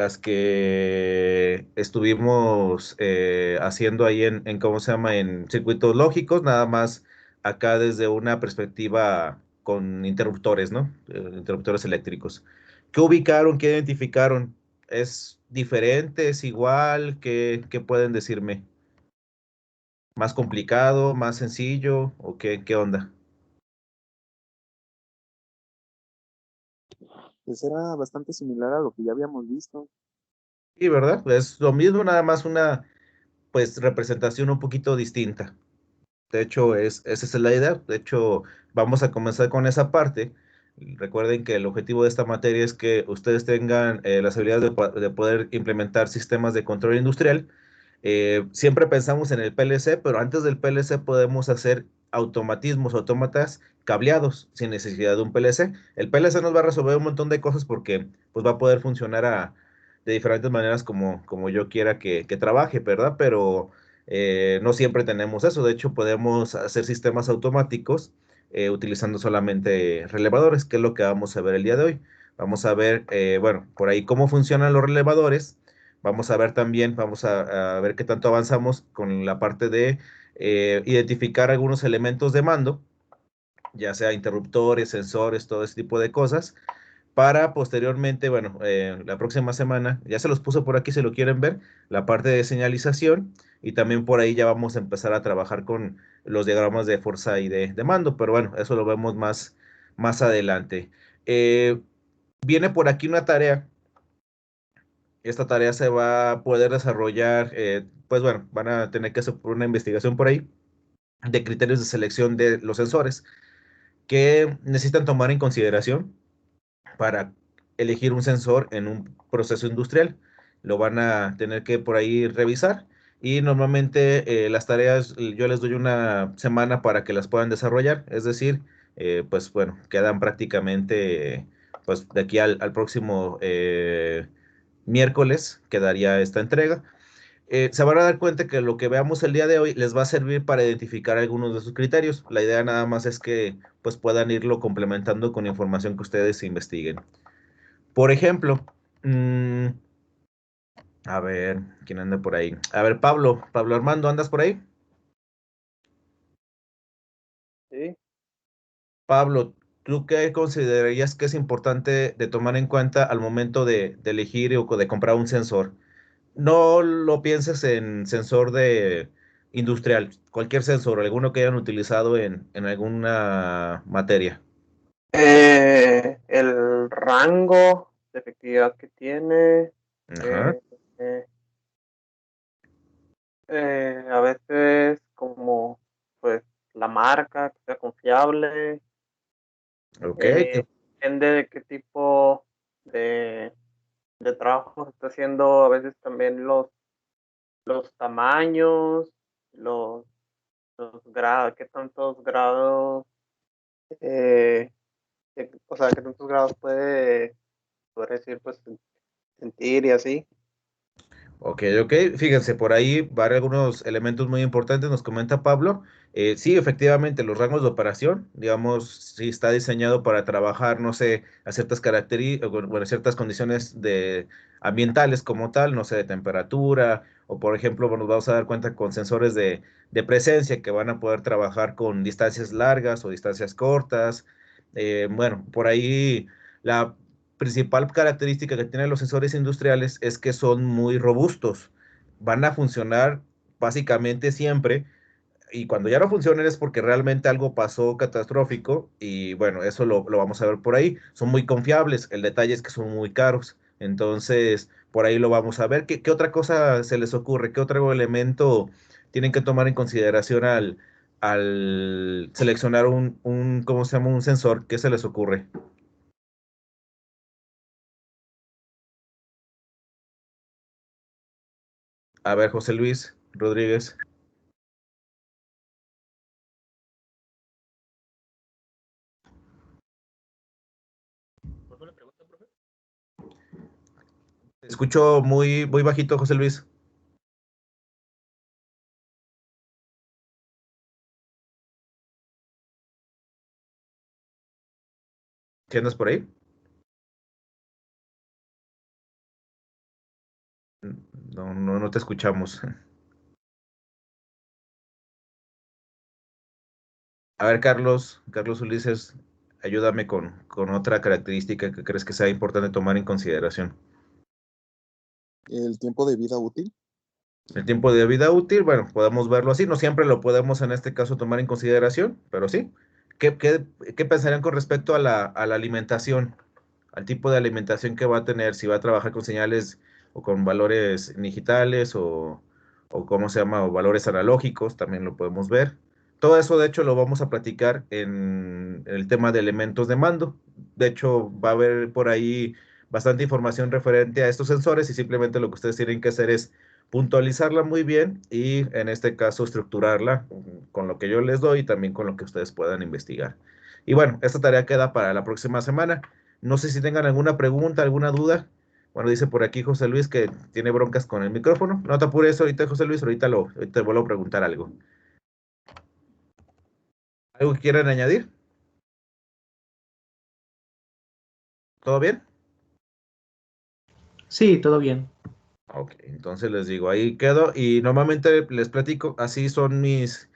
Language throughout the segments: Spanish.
las que estuvimos haciendo ahí ¿cómo se llama? En circuitos lógicos, nada más acá desde una perspectiva con interruptores, ¿no? Interruptores eléctricos. ¿Qué ubicaron? ¿Qué identificaron? ¿Es diferente? ¿Es igual? ¿Qué pueden decirme? ¿Más complicado? ¿Más sencillo? ¿O qué onda? Pues era bastante similar a lo que ya habíamos visto. Sí, ¿verdad? Es lo mismo, nada más una, pues, representación un poquito distinta. De hecho, esa es la idea. De hecho, vamos a comenzar con esa parte. Recuerden que el objetivo de esta materia es que ustedes tengan las habilidades de poder implementar sistemas de control industrial. Siempre pensamos en el PLC, pero antes del PLC podemos hacer automatismos, autómatas cableados sin necesidad de un PLC. El PLC nos va a resolver un montón de cosas porque pues, va a poder funcionar de diferentes maneras como yo quiera que trabaje, ¿verdad? Pero no siempre tenemos eso. De hecho, podemos hacer sistemas automáticos utilizando solamente relevadores, que es lo que vamos a ver el día de hoy. Vamos a ver, bueno, por ahí cómo funcionan los relevadores. Vamos a ver también, a ver qué tanto avanzamos con la parte de identificar algunos elementos de mando, ya sea interruptores, sensores, todo ese tipo de cosas, para posteriormente, bueno, la próxima semana, ya se los puse por aquí si lo quieren ver, la parte de señalización y también por ahí ya vamos a empezar a trabajar con los diagramas de fuerza y de mando, pero bueno, eso lo vemos más adelante. Eh, Viene por aquí una tarea. Esta tarea se va a poder desarrollar, pues bueno, van a tener que hacer una investigación por ahí de criterios de selección de los sensores que necesitan tomar en consideración para elegir un sensor en un proceso industrial. Lo van a tener que por ahí revisar y normalmente las tareas yo les doy una semana para que las puedan desarrollar, es decir, pues bueno, quedan prácticamente pues de aquí al próximo miércoles quedaría esta entrega. Se van a dar cuenta que lo que veamos el día de hoy les va a servir para identificar algunos de sus criterios. La idea nada más es que pues puedan irlo complementando con información que ustedes investiguen. Por ejemplo, mm, a ver, ¿quién anda por ahí? A ver, Pablo Armando, ¿andas por ahí? Sí. Pablo, ¿tú qué considerarías que es importante de tomar en cuenta al momento de elegir o de comprar un sensor? No lo pienses en sensor de industrial, cualquier sensor, alguno que hayan utilizado en alguna materia. El rango de efectividad que tiene, Ajá, eh, eh, a veces como pues la marca, que sea confiable, ok, eh, depende de qué tipo de, de trabajo se está haciendo, a veces también los tamaños, los, los grados, qué tantos grados, eh, o sea, qué tantos grados puede, poder decir, pues sentir y así. ok. Fíjense, por ahí van algunos elementos muy importantes, nos comenta Pablo. Sí, efectivamente, los rangos de operación, digamos, si está diseñado para trabajar, no sé, a ciertas características, bueno, ciertas condiciones ambientales como tal, no sé, de temperatura, o por ejemplo, bueno, nos vamos a dar cuenta con sensores de presencia que van a poder trabajar con distancias largas o distancias cortas. Bueno, por ahí la principal característica que tienen los sensores industriales es que son muy robustos. Van a funcionar básicamente siempre y cuando ya no funcionen es porque realmente algo pasó catastrófico y bueno, eso lo vamos a ver por ahí. Son muy confiables, el detalle es que son muy caros. Entonces, por ahí lo vamos a ver. ¿Qué otra cosa se les ocurre? ¿Qué otro elemento tienen que tomar en consideración al seleccionar ¿cómo se llama? Un sensor? ¿Qué se les ocurre? A ver, José Luis Rodríguez. Te escucho muy bajito, José Luis. ¿Sí andas por ahí? No te escuchamos. A ver, Carlos Ulises, ayúdame con otra característica que crees que sea importante tomar en consideración. El tiempo de vida útil. El tiempo de vida útil, bueno, podemos verlo así, no siempre lo podemos en este caso tomar en consideración, pero sí. ¿Qué pensarían con respecto a la alimentación, al tipo de alimentación que va a tener, si va a trabajar con señales o con valores digitales o cómo se llama, o valores analógicos, también lo podemos ver. Todo eso, de hecho, lo vamos a platicar en el tema de elementos de mando. De hecho, va a haber por ahí bastante información referente a estos sensores y simplemente lo que ustedes tienen que hacer es puntualizarla muy bien y en este caso estructurarla con lo que yo les doy y también con lo que ustedes puedan investigar. Y bueno, esta tarea queda para la próxima semana. No sé si tengan alguna pregunta, alguna duda. Bueno, dice por aquí José Luis que tiene broncas con el micrófono. No te apures ahorita, José Luis, ahorita te vuelvo a preguntar algo. ¿Algo que quieran añadir? ¿Todo bien? Sí, todo bien. Ok, entonces les digo, ahí quedo y normalmente les platico, así son mis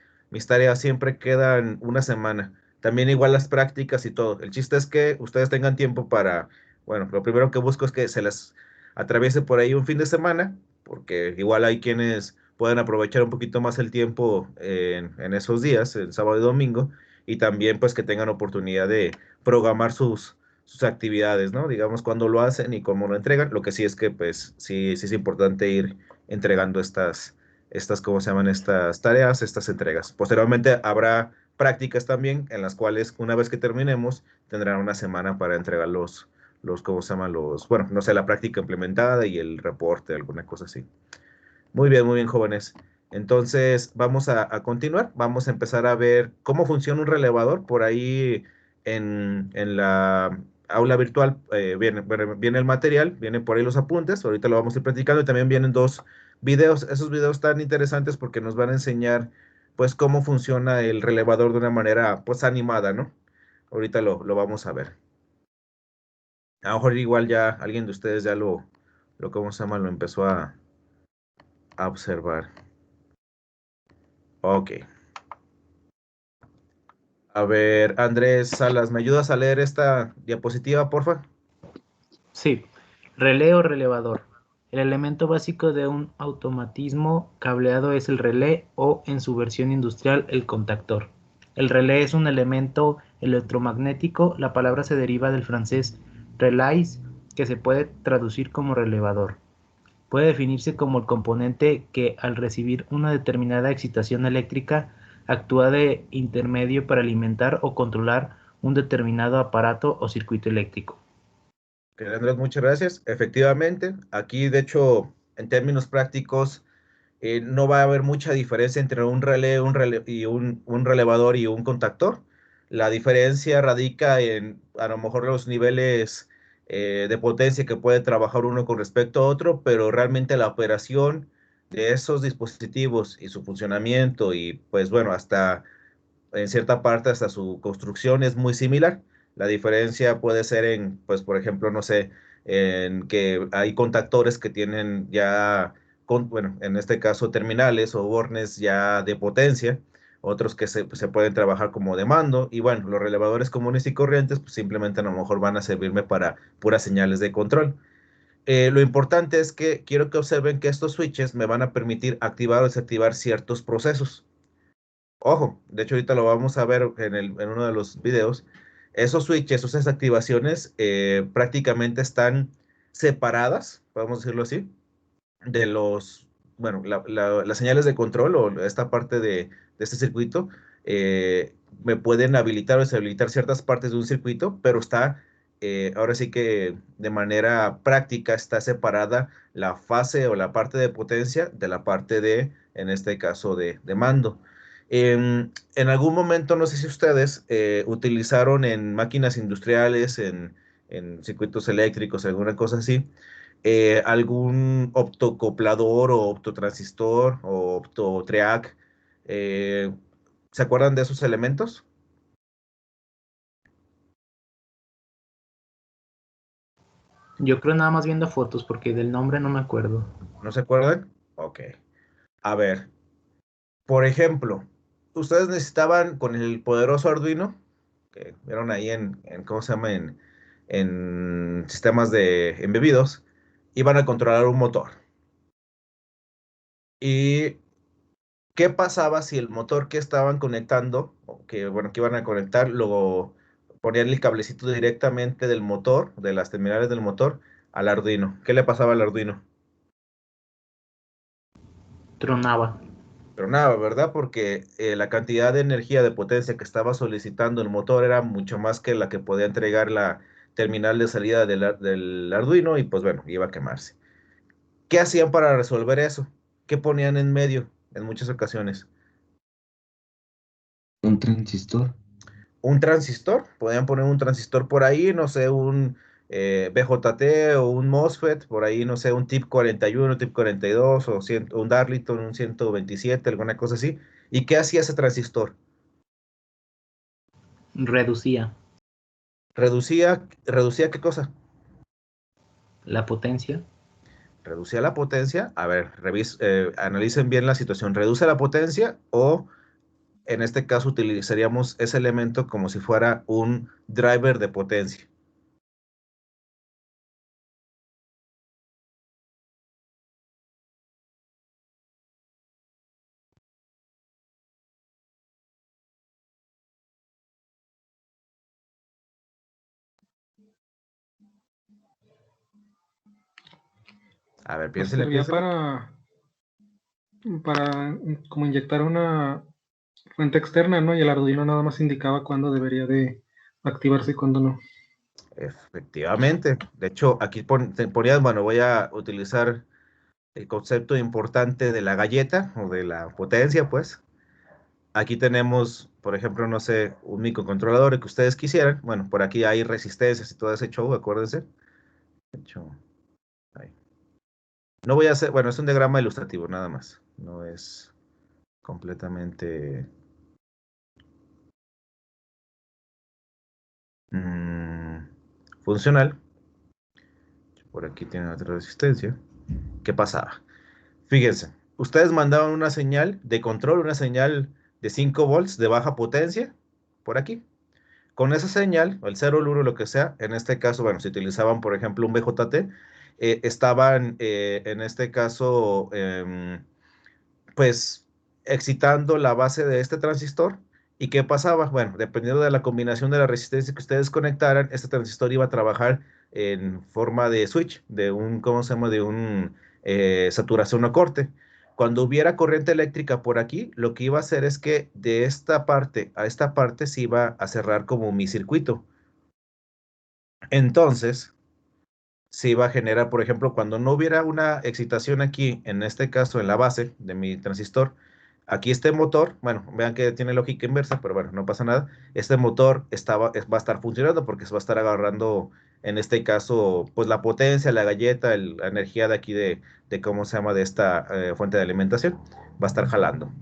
tareas, siempre quedan una semana. También igual las prácticas y todo. El chiste es que ustedes tengan tiempo para, bueno, lo primero que busco es que se les atraviese por ahí un fin de semana, porque igual hay quienes pueden aprovechar un poquito más el tiempo en esos días, el sábado y domingo, y también pues que tengan oportunidad de programar sus actividades, ¿no? Digamos, cuando lo hacen y cómo lo entregan. Lo que sí es que, pues, sí es importante ir entregando ¿cómo se llaman? Estas tareas, estas entregas. Posteriormente habrá prácticas también en las cuales, una vez que terminemos, tendrán una semana para entregar ¿cómo se llaman? Bueno, no sé, la práctica implementada y el reporte, alguna cosa así. Muy bien, jóvenes. Entonces, vamos a continuar. Vamos a empezar a ver cómo funciona un relevador. Por ahí en la aula virtual viene el material, vienen por ahí los apuntes. Ahorita lo vamos a ir platicando y también vienen dos videos. Esos videos están interesantes porque nos van a enseñar, pues, cómo funciona el relevador de una manera, pues, animada, ¿no? Ahorita lo vamos a ver. A lo mejor igual ya alguien de ustedes ya ¿cómo se llama? Lo empezó a observar. Ok. A ver, Andrés Salas, ¿me ayudas a leer esta diapositiva, porfa? Sí. Relé o relevador. El elemento básico de un automatismo cableado es el relé o, en su versión industrial, el contactor. El relé es un elemento electromagnético. La palabra se deriva del francés relais, que se puede traducir como relevador. Puede definirse como el componente que, al recibir una determinada excitación eléctrica, actúa de intermedio para alimentar o controlar un determinado aparato o circuito eléctrico. Ok, Andrés, muchas gracias. Efectivamente, aquí de hecho, en términos prácticos, no va a haber mucha diferencia entre un relevador y un contactor. La diferencia radica en a lo mejor los niveles de potencia que puede trabajar uno con respecto a otro, pero realmente la operación de esos dispositivos y su funcionamiento y pues bueno, hasta en cierta parte hasta su construcción es muy similar. La diferencia puede ser en, pues, por ejemplo, no sé, en que hay contactores que tienen ya, bueno, en este caso terminales o bornes ya de potencia, otros que se pueden trabajar como de mando, y bueno, los relevadores comunes y corrientes, pues simplemente a lo mejor van a servirme para puras señales de control. Lo importante es que quiero que observen que estos switches me van a permitir activar o desactivar ciertos procesos. Ojo, de hecho ahorita lo vamos a ver en uno de los videos. Esos switches, esas activaciones prácticamente están separadas, podemos decirlo así, de bueno, las señales de control o esta parte de este circuito me pueden habilitar o deshabilitar ciertas partes de un circuito, pero ahora sí que de manera práctica está separada la fase o la parte de potencia de la parte en este caso, de mando. En algún momento, no sé si ustedes utilizaron en máquinas industriales, en circuitos eléctricos, alguna cosa así, algún optocoplador o optotransistor o optotriac. eh, ¿Se acuerdan de esos elementos? Yo creo nada más viendo fotos porque del nombre no me acuerdo. ¿No se acuerdan? Ok. A ver, por ejemplo, ustedes necesitaban con el poderoso Arduino, que vieron ahí ¿cómo se llama? En sistemas de embebidos, iban a controlar un motor. ¿Y qué pasaba si el motor que estaban conectando, o que, bueno, que iban a conectar, luego ponían el cablecito directamente del motor, de las terminales del motor, al Arduino? ¿Qué le pasaba al Arduino? Tronaba. Pero nada, ¿verdad? Porque la cantidad de energía de potencia que estaba solicitando el motor era mucho más que la que podía entregar la terminal de salida del Arduino y pues bueno, iba a quemarse. ¿Qué hacían para resolver eso? ¿Qué ponían en medio en muchas ocasiones? Un transistor. Un transistor, podían poner un transistor por ahí, no sé, un BJT o un MOSFET, por ahí, no sé, un TIP 41, TIP 42 o un Darlington, un 127, alguna cosa así. ¿Y qué hacía ese transistor? Reducía ¿Reducía qué cosa? la potencia. Reducía la potencia. A ver, analicen bien la situación. ¿Reduce la potencia o en este caso utilizaríamos ese elemento como si fuera un driver de potencia? A ver, Pues piénsenle, servía piénsenle. para como inyectar una fuente externa, ¿no? Y el Arduino nada más indicaba cuándo debería de activarse y cuándo no. Efectivamente. De hecho, aquí ponías, bueno, voy a utilizar el concepto importante de la galleta o de la potencia, pues. Aquí tenemos, por ejemplo, no sé, un microcontrolador que ustedes quisieran. Bueno, por aquí hay resistencias y todo ese show, acuérdense. De hecho, ahí. No voy a hacer, bueno, es un diagrama ilustrativo, nada más. No es completamente funcional. Por aquí tienen otra resistencia. ¿Qué pasaba? Fíjense, ustedes mandaban una señal de control, una señal de 5 volts de baja potencia, por aquí. Con esa señal, el 0, el 1, lo que sea, en este caso, bueno, si utilizaban, por ejemplo, un BJT, estaban, en este caso, pues, excitando la base de este transistor. ¿Y qué pasaba? Bueno, dependiendo de la combinación de la resistencia que ustedes conectaran, este transistor iba a trabajar en forma de switch, de un, ¿cómo se llama? De un saturación o corte. Cuando hubiera corriente eléctrica por aquí, lo que iba a hacer es que de esta parte a esta parte se iba a cerrar como mi circuito. Entonces, se iba a generar, por ejemplo, cuando no hubiera una excitación aquí, en este caso en la base de mi transistor, aquí este motor, bueno, vean que tiene lógica inversa, pero bueno, no pasa nada. Este motor va a estar funcionando porque se va a estar agarrando, en este caso, pues la potencia, la galleta, la energía de aquí de cómo se llama, de esta fuente de alimentación, va a estar jalando.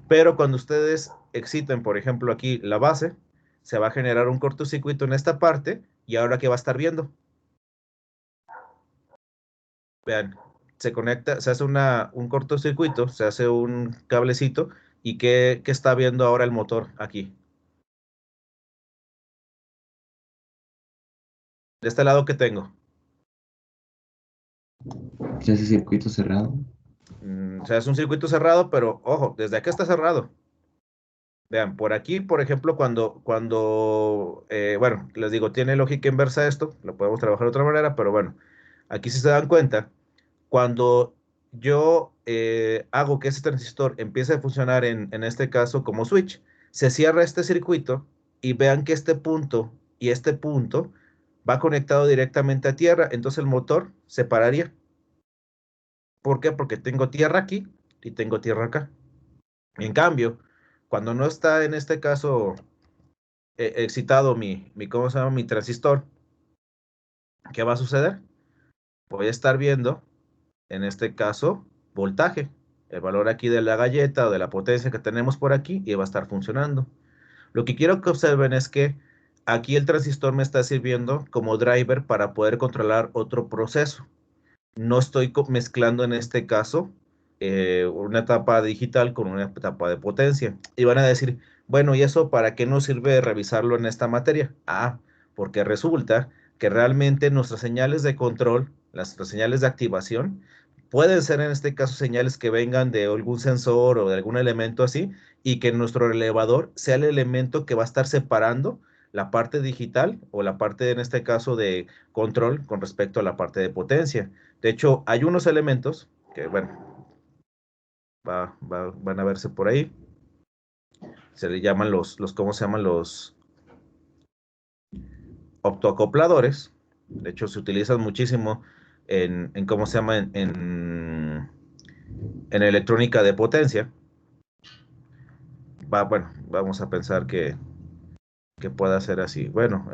Pero cuando ustedes exciten, por ejemplo, aquí la base, se va a generar un cortocircuito en esta parte y ahora ¿qué va a estar viendo? Vean, se conecta, se hace un cortocircuito, se hace un cablecito y ¿qué está viendo ahora el motor aquí? De este lado que tengo. Se hace circuito cerrado. Se hace un circuito cerrado, pero ojo, desde acá está cerrado. Vean, por aquí, por ejemplo, bueno, les digo, tiene lógica inversa esto, lo podemos trabajar de otra manera, pero bueno, aquí si se dan cuenta, cuando yo hago que ese transistor empiece a funcionar en este caso como switch, se cierra este circuito y vean que este punto y este punto va conectado directamente a tierra, entonces el motor se pararía. ¿Por qué? Porque tengo tierra aquí y tengo tierra acá. En cambio, cuando no está en este caso excitado ¿cómo se llama? Mi transistor, ¿qué va a suceder? Voy a estar viendo, en este caso, voltaje, el valor aquí de la galleta o de la potencia que tenemos por aquí y va a estar funcionando. Lo que quiero que observen es que aquí el transistor me está sirviendo como driver para poder controlar otro proceso. no estoy mezclando en este caso una etapa digital con una etapa de potencia. Y van a decir, bueno, ¿y eso para qué nos sirve revisarlo en esta materia? Ah, porque resulta que realmente nuestras señales de control, nuestras señales de activación, pueden ser en este caso señales que vengan de algún sensor o de algún elemento así, y que nuestro elevador sea el elemento que va a estar separando la parte digital o la parte, en este caso, de control con respecto a la parte de potencia. De hecho, hay unos elementos que, bueno, van a verse por ahí. Se le llaman ¿cómo se llaman? Los optoacopladores. De hecho, se utilizan muchísimo ¿cómo se llama? En electrónica de potencia. Bueno, vamos a pensar que pueda ser así. Bueno,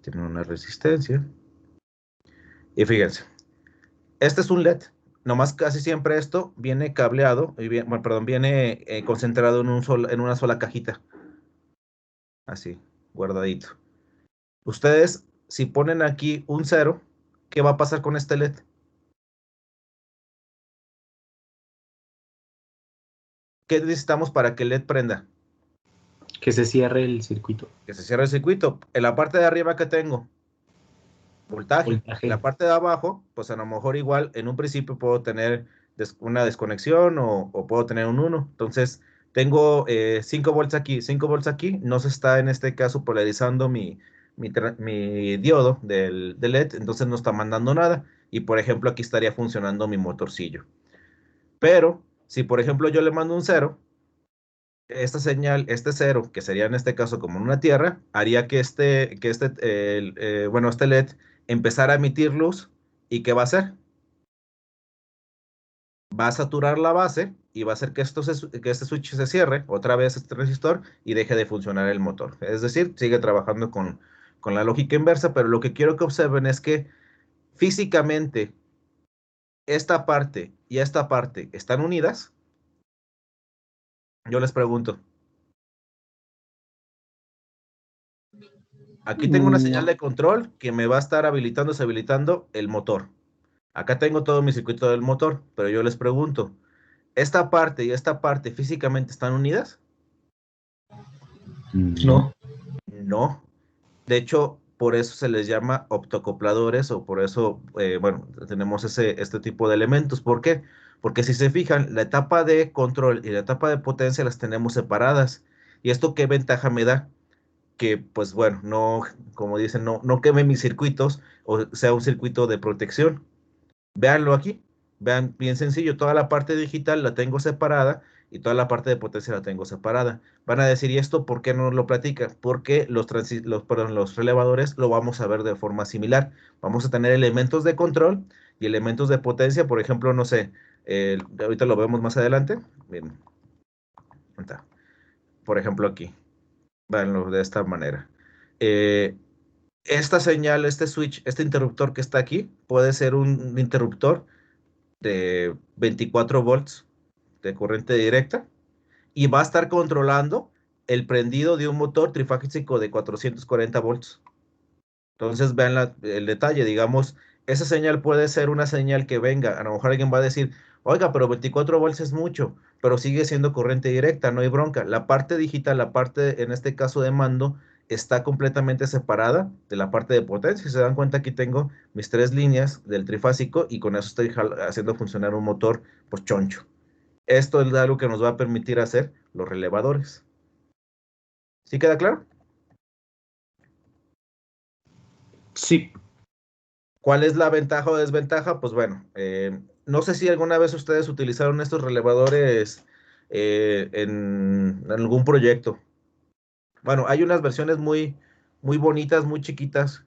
tiene una resistencia. Y fíjense, este es un LED. Nomás casi siempre esto viene cableado, bueno, perdón, viene concentrado en una sola cajita. Así, guardadito. Ustedes, si ponen aquí un 0, ¿qué va a pasar con este LED? ¿Qué necesitamos para que el LED prenda? Que se cierre el circuito. Que se cierre el circuito. En la parte de arriba que tengo, voltaje. En la Voltaje. parte de abajo, pues a lo mejor igual en un principio puedo tener una desconexión o puedo tener un 1. Entonces, tengo 5 volts aquí, 5 volts aquí. No se está en este caso polarizando mi diodo del LED, entonces no está mandando nada. Y por ejemplo, aquí estaría funcionando mi motorcillo. Pero si por ejemplo yo le mando un 0, esta señal, este 0, que sería en este caso como en una tierra, haría que este LED empezara a emitir luz. ¿Y qué va a hacer? Va a saturar la base y va a hacer que este switch se cierre, otra vez este resistor, y deje de funcionar el motor. Es decir, sigue trabajando con la lógica inversa, pero lo que quiero que observen es que físicamente esta parte y esta parte están unidas. Yo les pregunto, aquí tengo una señal No. de control que me va a estar habilitando, deshabilitando el motor. Acá tengo todo mi circuito del motor, pero yo les pregunto, ¿esta parte y esta parte físicamente están unidas? No. No. De hecho, por eso se les llama optocopladores, o por eso, bueno, tenemos este tipo de elementos. ¿Por qué? Porque si se fijan, la etapa de control y la etapa de potencia las tenemos separadas. ¿Y esto qué ventaja me da? Que, pues bueno, no, como dicen, no queme mis circuitos o sea un circuito de protección. Véanlo aquí. Vean, bien sencillo, toda la parte digital la tengo separada y toda la parte de potencia la tengo separada. Van a decir, ¿y esto por qué no lo platica? Porque los relevadores lo vamos a ver de forma similar. Vamos a tener elementos de control y elementos de potencia. Por ejemplo, no sé, ahorita lo vemos más adelante. Miren, ahí está. Por ejemplo, aquí. Veanlo de esta manera. Eh, esta señal, este switch, este interruptor que está aquí, puede ser un interruptor de 24 volts de corriente directa y va a estar controlando el prendido de un motor trifásico de 440 volts. Entonces vean el detalle, digamos, esa señal puede ser una señal que venga, a lo mejor alguien va a decir, oiga, pero 24 volts es mucho, pero sigue siendo corriente directa, no hay bronca. La parte digital, la parte, en este caso de mando, está completamente separada de la parte de potencia. Si se dan cuenta, aquí tengo mis 3 líneas del trifásico y con eso estoy haciendo funcionar un motor, pues choncho. Esto es algo que nos va a permitir hacer los relevadores. ¿Sí queda claro? Sí. ¿Cuál es la ventaja o desventaja? Pues bueno, no sé si alguna vez ustedes utilizaron estos relevadores en algún proyecto. Bueno, hay unas versiones muy bonitas, muy chiquitas.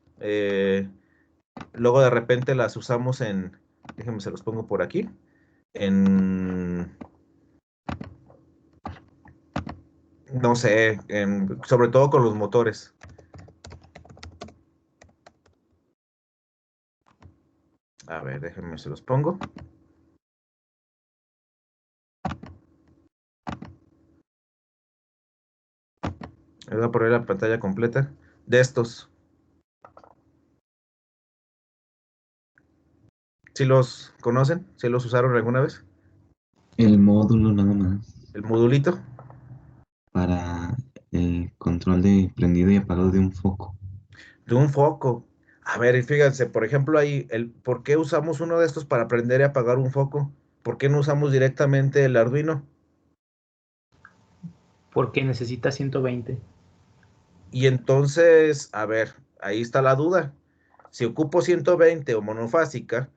Luego de repente las usamos déjenme se los pongo por aquí, en, no sé, sobre todo con los motores. A ver, déjenme se los pongo. voy a poner la pantalla completa de estos. ¿Sí los conocen? ¿Sí los usaron alguna vez? El módulo nada más El modulito. para el control de prendido y apagado de un foco. De un foco. A ver, y fíjense, por ejemplo, ahí, ¿por qué usamos uno de estos para prender y apagar un foco? ¿Por qué no usamos directamente el Arduino? Porque necesita 120. Y entonces, a ver, ahí está la duda. Si ocupo 120 o monofásica,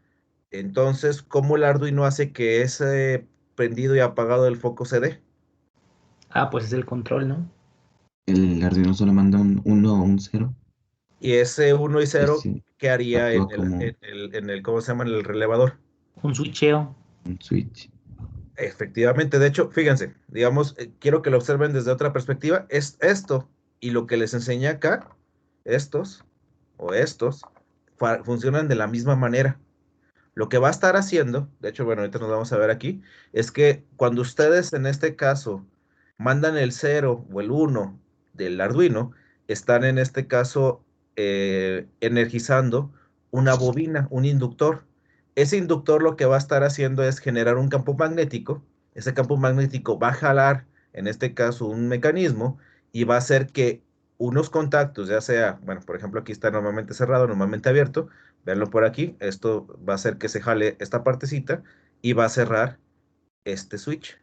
entonces, ¿cómo el Arduino hace que ese prendido y apagado del foco se dé? Ah, pues es el control, ¿no? El Arduino solo manda un 1 o un 0. Y ese 1 y 0, Ese ¿qué haría actúa como en el, ¿cómo se llama? En el relevador. Un switcheo. un switch. Efectivamente, de hecho, fíjense, digamos, quiero que lo observen desde otra perspectiva, es esto y lo que les enseñé acá, estos o estos, funcionan de la misma manera. Lo que va a estar haciendo, de hecho, bueno, ahorita nos vamos a ver aquí, es que cuando ustedes en este caso mandan el 0 o el 1 del Arduino, están en este caso energizando una bobina, un inductor. Ese inductor lo que va a estar haciendo es generar un campo magnético. Ese campo magnético va a jalar, en este caso, un mecanismo y va a hacer que unos contactos, ya sea, bueno, por ejemplo, aquí está normalmente cerrado, normalmente abierto, verlo por aquí, esto va a hacer que se jale esta partecita y va a cerrar este switch.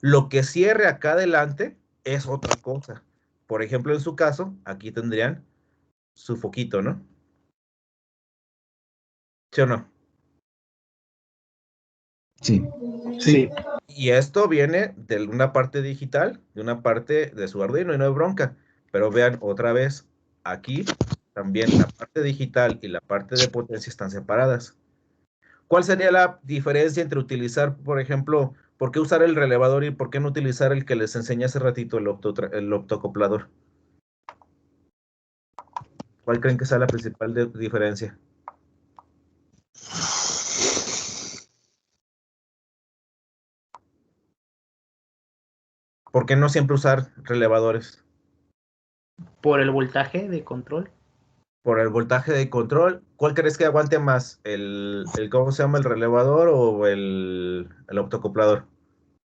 Lo que cierre acá adelante es otra cosa. Por ejemplo, en su caso, aquí tendrían su foquito, ¿no? ¿Sí o no? Sí, Sí. Y esto viene de una parte digital, de una parte de su Arduino y no hay bronca. Pero vean otra vez, aquí también la parte digital y la parte de potencia están separadas. ¿Cuál sería la diferencia entre utilizar, por ejemplo, por qué usar el relevador y por qué no utilizar el que les enseñé hace ratito, el optocoplador? ¿Cuál creen que sea la principal diferencia? ¿Por qué no siempre usar relevadores? Por el voltaje de control. Por el voltaje de control. ¿Cuál crees que aguante más? ¿Cómo se llama? ¿El relevador o el optocoplador?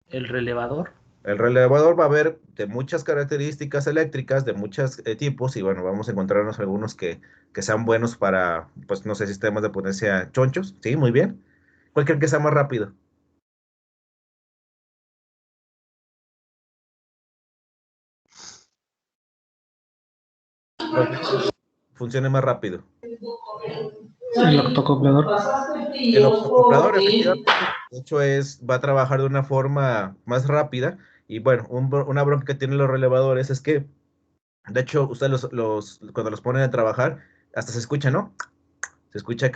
El relevador. El relevador va a haber de muchas características eléctricas, de muchos tipos, y bueno, vamos a encontrarnos algunos que sean buenos para, pues no sé, sistemas de potencia chonchos. Sí, muy bien. ¿Cuál creen que sea más rápido? ¿Cuál creen que funcione más rápido? El octocoplador. El optocoplador, efectivamente, de hecho va a trabajar de una forma más rápida. Y bueno, una bronca que tienen los relevadores es que, de hecho, ustedes cuando los ponen a trabajar, hasta se escucha, ¿no? Se escucha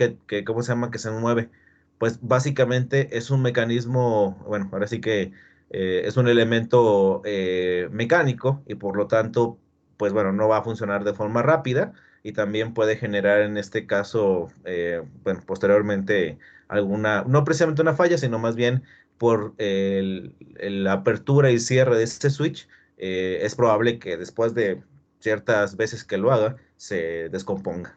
¿cómo se llama? Que se mueve. Pues básicamente es un mecanismo, bueno, ahora sí que es un elemento mecánico y por lo tanto, pues bueno, no va a funcionar de forma rápida y también puede generar en este caso, bueno, posteriormente no precisamente una falla, sino más bien por la apertura y cierre de este switch, es probable que después de ciertas veces que lo haga, se descomponga.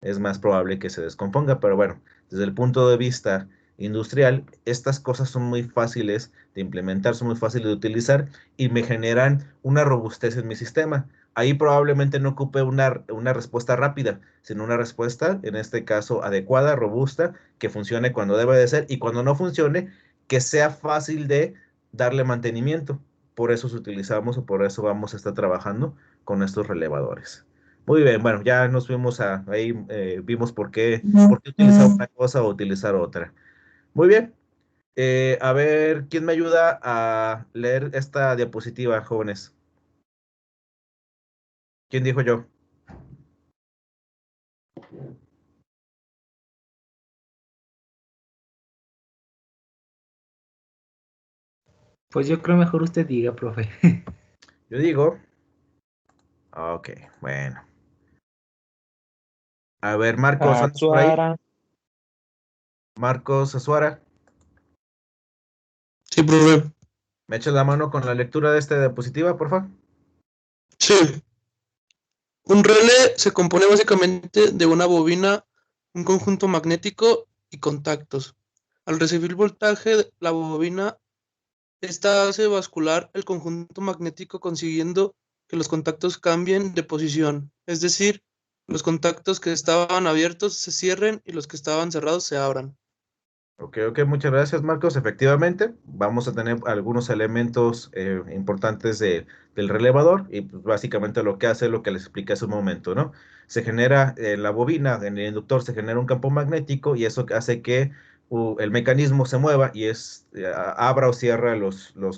Es más probable que se descomponga, pero bueno, desde el punto de vista industrial, estas cosas son muy fáciles de implementar, son muy fáciles de utilizar y me generan una robustez en mi sistema. Ahí probablemente no ocupe una respuesta rápida, sino una respuesta, en este caso, adecuada, robusta, que funcione cuando debe de ser y cuando no funcione, que sea fácil de darle mantenimiento. Por eso utilizamos o por eso vamos a estar trabajando con estos relevadores. Muy bien, bueno, ya nos fuimos ahí, vimos por qué utilizar una cosa o utilizar otra. Muy bien, a ver, ¿quién me ayuda a leer esta diapositiva, jóvenes? ¿Quién dijo yo? Pues yo creo mejor usted diga, profe. Yo digo. Ok, bueno. A ver, Marcos, ¿andas por ahí? Azuara. Marcos Azuara, Sí, profe. ¿me echas la mano con la lectura de esta diapositiva, por favor? Sí. Un relé se compone básicamente de una bobina, un conjunto magnético y contactos. Al recibir voltaje, la bobina esta hace bascular el conjunto magnético consiguiendo que los contactos cambien de posición, es decir, los contactos que estaban abiertos se cierren y los que estaban cerrados se abran. Ok, muchas gracias, Marcos. Efectivamente, vamos a tener algunos elementos importantes del relevador y pues, básicamente lo que hace es lo que les expliqué hace un momento, ¿no? Se genera en la bobina, en el inductor, se genera un campo magnético y eso hace que el mecanismo se mueva y abra o cierra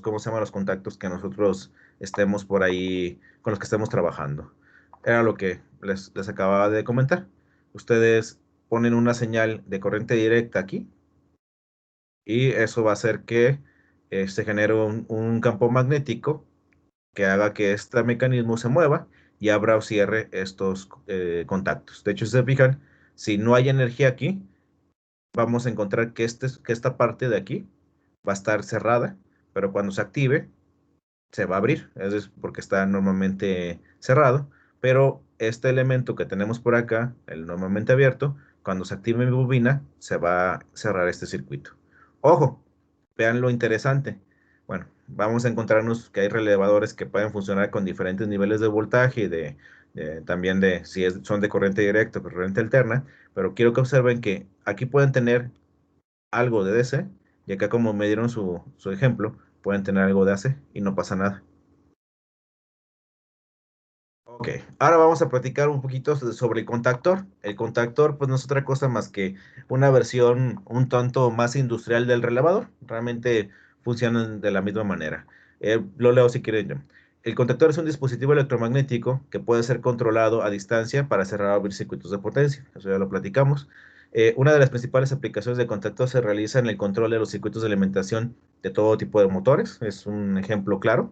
¿cómo se llaman? Los contactos que nosotros estemos por ahí, con los que estemos trabajando. Era lo que les acababa de comentar. Ustedes ponen una señal de corriente directa aquí y eso va a hacer que se genere un campo magnético que haga que este mecanismo se mueva y abra o cierre estos contactos. De hecho, si se fijan, si no hay energía aquí, vamos a encontrar que esta parte de aquí va a estar cerrada, pero cuando se active, se va a abrir, es porque está normalmente cerrado, pero este elemento que tenemos por acá, el normalmente abierto, cuando se active mi bobina, se va a cerrar este circuito. Ojo, vean lo interesante. Bueno, vamos a encontrarnos que hay relevadores que pueden funcionar con diferentes niveles de voltaje y también de si son de corriente directa o corriente alterna, pero quiero que observen que aquí pueden tener algo de DC, y acá como me dieron su ejemplo, pueden tener algo de AC y no pasa nada. Ok, ahora vamos a platicar un poquito sobre el contactor. El contactor, pues no es otra cosa más que una versión un tanto más industrial del relevador. Realmente funcionan de la misma manera. Lo leo si quieren yo. El contactor es un dispositivo electromagnético que puede ser controlado a distancia para cerrar o abrir circuitos de potencia. Eso ya lo platicamos. Una de las principales aplicaciones de contactor se realiza en el control de los circuitos de alimentación de todo tipo de motores. Es un ejemplo claro,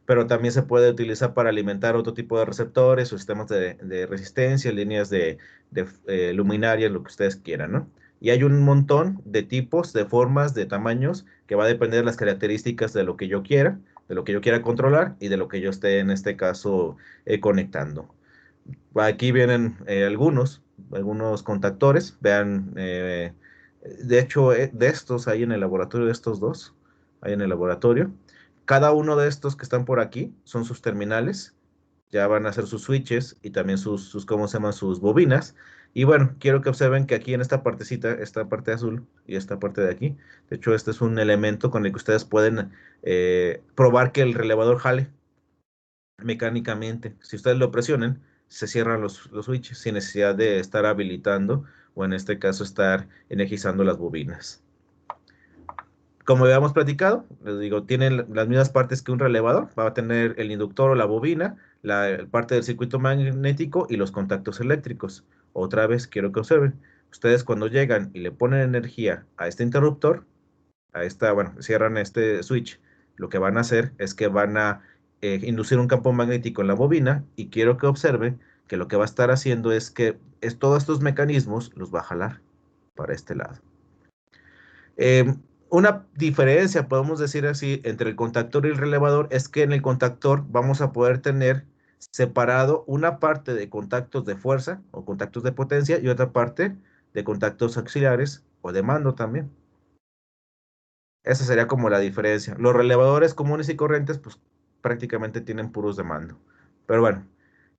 pero también se puede utilizar para alimentar otro tipo de receptores o sistemas de resistencia, líneas de luminarias, lo que ustedes quieran, ¿no? Y hay un montón de tipos, de formas, de tamaños, que va a depender de las características de lo que yo quiera, de lo que yo quiera controlar y de lo que yo esté en este caso conectando. Aquí vienen algunos contactores, vean, de hecho, de estos hay en el laboratorio, de estos dos, hay en el laboratorio. Cada uno de estos que están por aquí son sus terminales, ya van a ser sus switches y también ¿cómo se llaman? Sus bobinas. Y bueno, quiero que observen que aquí en esta partecita, esta parte azul y esta parte de aquí, de hecho, este es un elemento con el que ustedes pueden probar que el relevador jale mecánicamente. Si ustedes lo presionan, se cierran los switches sin necesidad de estar habilitando o en este caso estar energizando las bobinas. Como habíamos platicado, les digo, tienen las mismas partes que un relevador. Va a tener el inductor o la bobina, la parte del circuito magnético y los contactos eléctricos. Otra vez quiero que observen, ustedes cuando llegan y le ponen energía a este interruptor, bueno, cierran este switch, lo que van a hacer es que van a inducir un campo magnético en la bobina y quiero que observen que lo que va a estar haciendo es que todos estos mecanismos los va a jalar para este lado. Una diferencia, podemos decir así, entre el contactor y el relevador es que en el contactor vamos a poder tener separado una parte de contactos de fuerza o contactos de potencia y otra parte de contactos auxiliares o de mando también. Esa sería como la diferencia. Los relevadores comunes y corrientes, pues prácticamente tienen puros de mando. Pero bueno,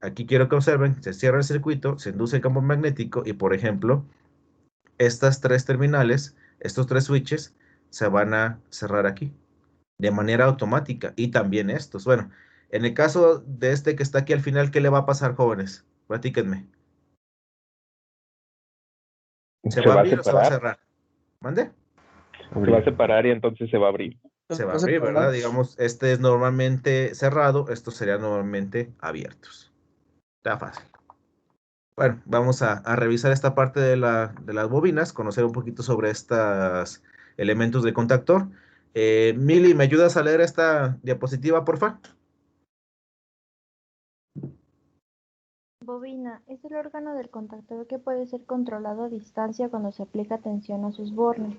aquí quiero que observen, se cierra el circuito, se induce el campo magnético y, por ejemplo, estas tres terminales, estos tres switches, se van a cerrar aquí de manera automática. Y también estos. Bueno, en el caso de este que está aquí al final, ¿qué le va a pasar, jóvenes? Platíquenme. ¿Se va a abrir o se va a cerrar? ¿Mande? Se va a separar y entonces se va a abrir. Se va a abrir, ¿verdad? Digamos, este es normalmente cerrado, estos serían normalmente abiertos. Está fácil. Bueno, vamos a revisar esta parte de las bobinas, conocer un poquito sobre estos elementos de contactor. Mili, ¿me ayudas a leer esta diapositiva, por favor? Bobina es el órgano del contactor que puede ser controlado a distancia cuando se aplica tensión a sus bornes.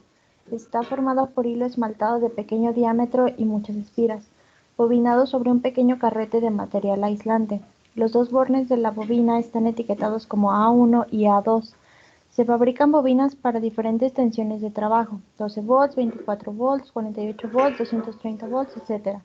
Está formado por hilo esmaltado de pequeño diámetro y muchas espiras. bobinado sobre un pequeño carrete de material aislante. Los dos bornes de la bobina están etiquetados como A1 y A2. Se fabrican bobinas para diferentes tensiones de trabajo, 12 volts, 24 volts, 48 volts, 230 volts, etc.,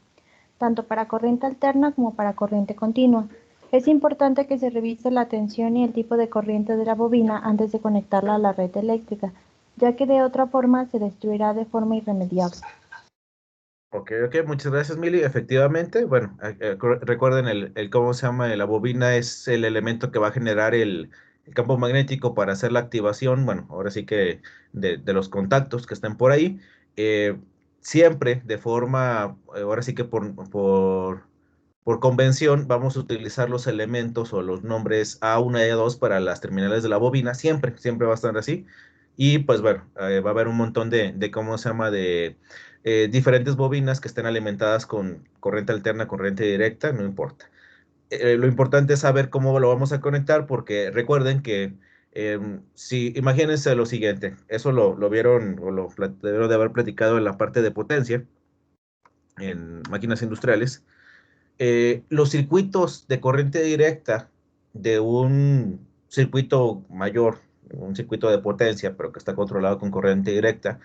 tanto para corriente alterna como para corriente continua. Es importante que se revise la tensión y el tipo de corriente de la bobina antes de conectarla a la red eléctrica, ya que de otra forma se destruirá de forma irremediable. Ok, muchas gracias, Mili. Efectivamente, bueno, recuerden cómo se llama, la bobina es el elemento que va a generar el campo magnético para hacer la activación, bueno, ahora sí que de los contactos que estén por ahí. Eh, Siempre de forma, ahora sí que por convención, vamos a utilizar los elementos o los nombres A1 y A2 para las terminales de la bobina, siempre va a estar así. Y pues bueno, va a haber un montón de ¿cómo se llama? De diferentes bobinas que estén alimentadas con corriente alterna, corriente directa, no importa. Lo importante es saber cómo lo vamos a conectar, porque recuerden que si imagínense lo siguiente, eso lo vieron o debieron de haber platicado en la parte de potencia en máquinas industriales. Los circuitos de corriente directa de un circuito mayor, un circuito de potencia, pero que está controlado con corriente directa,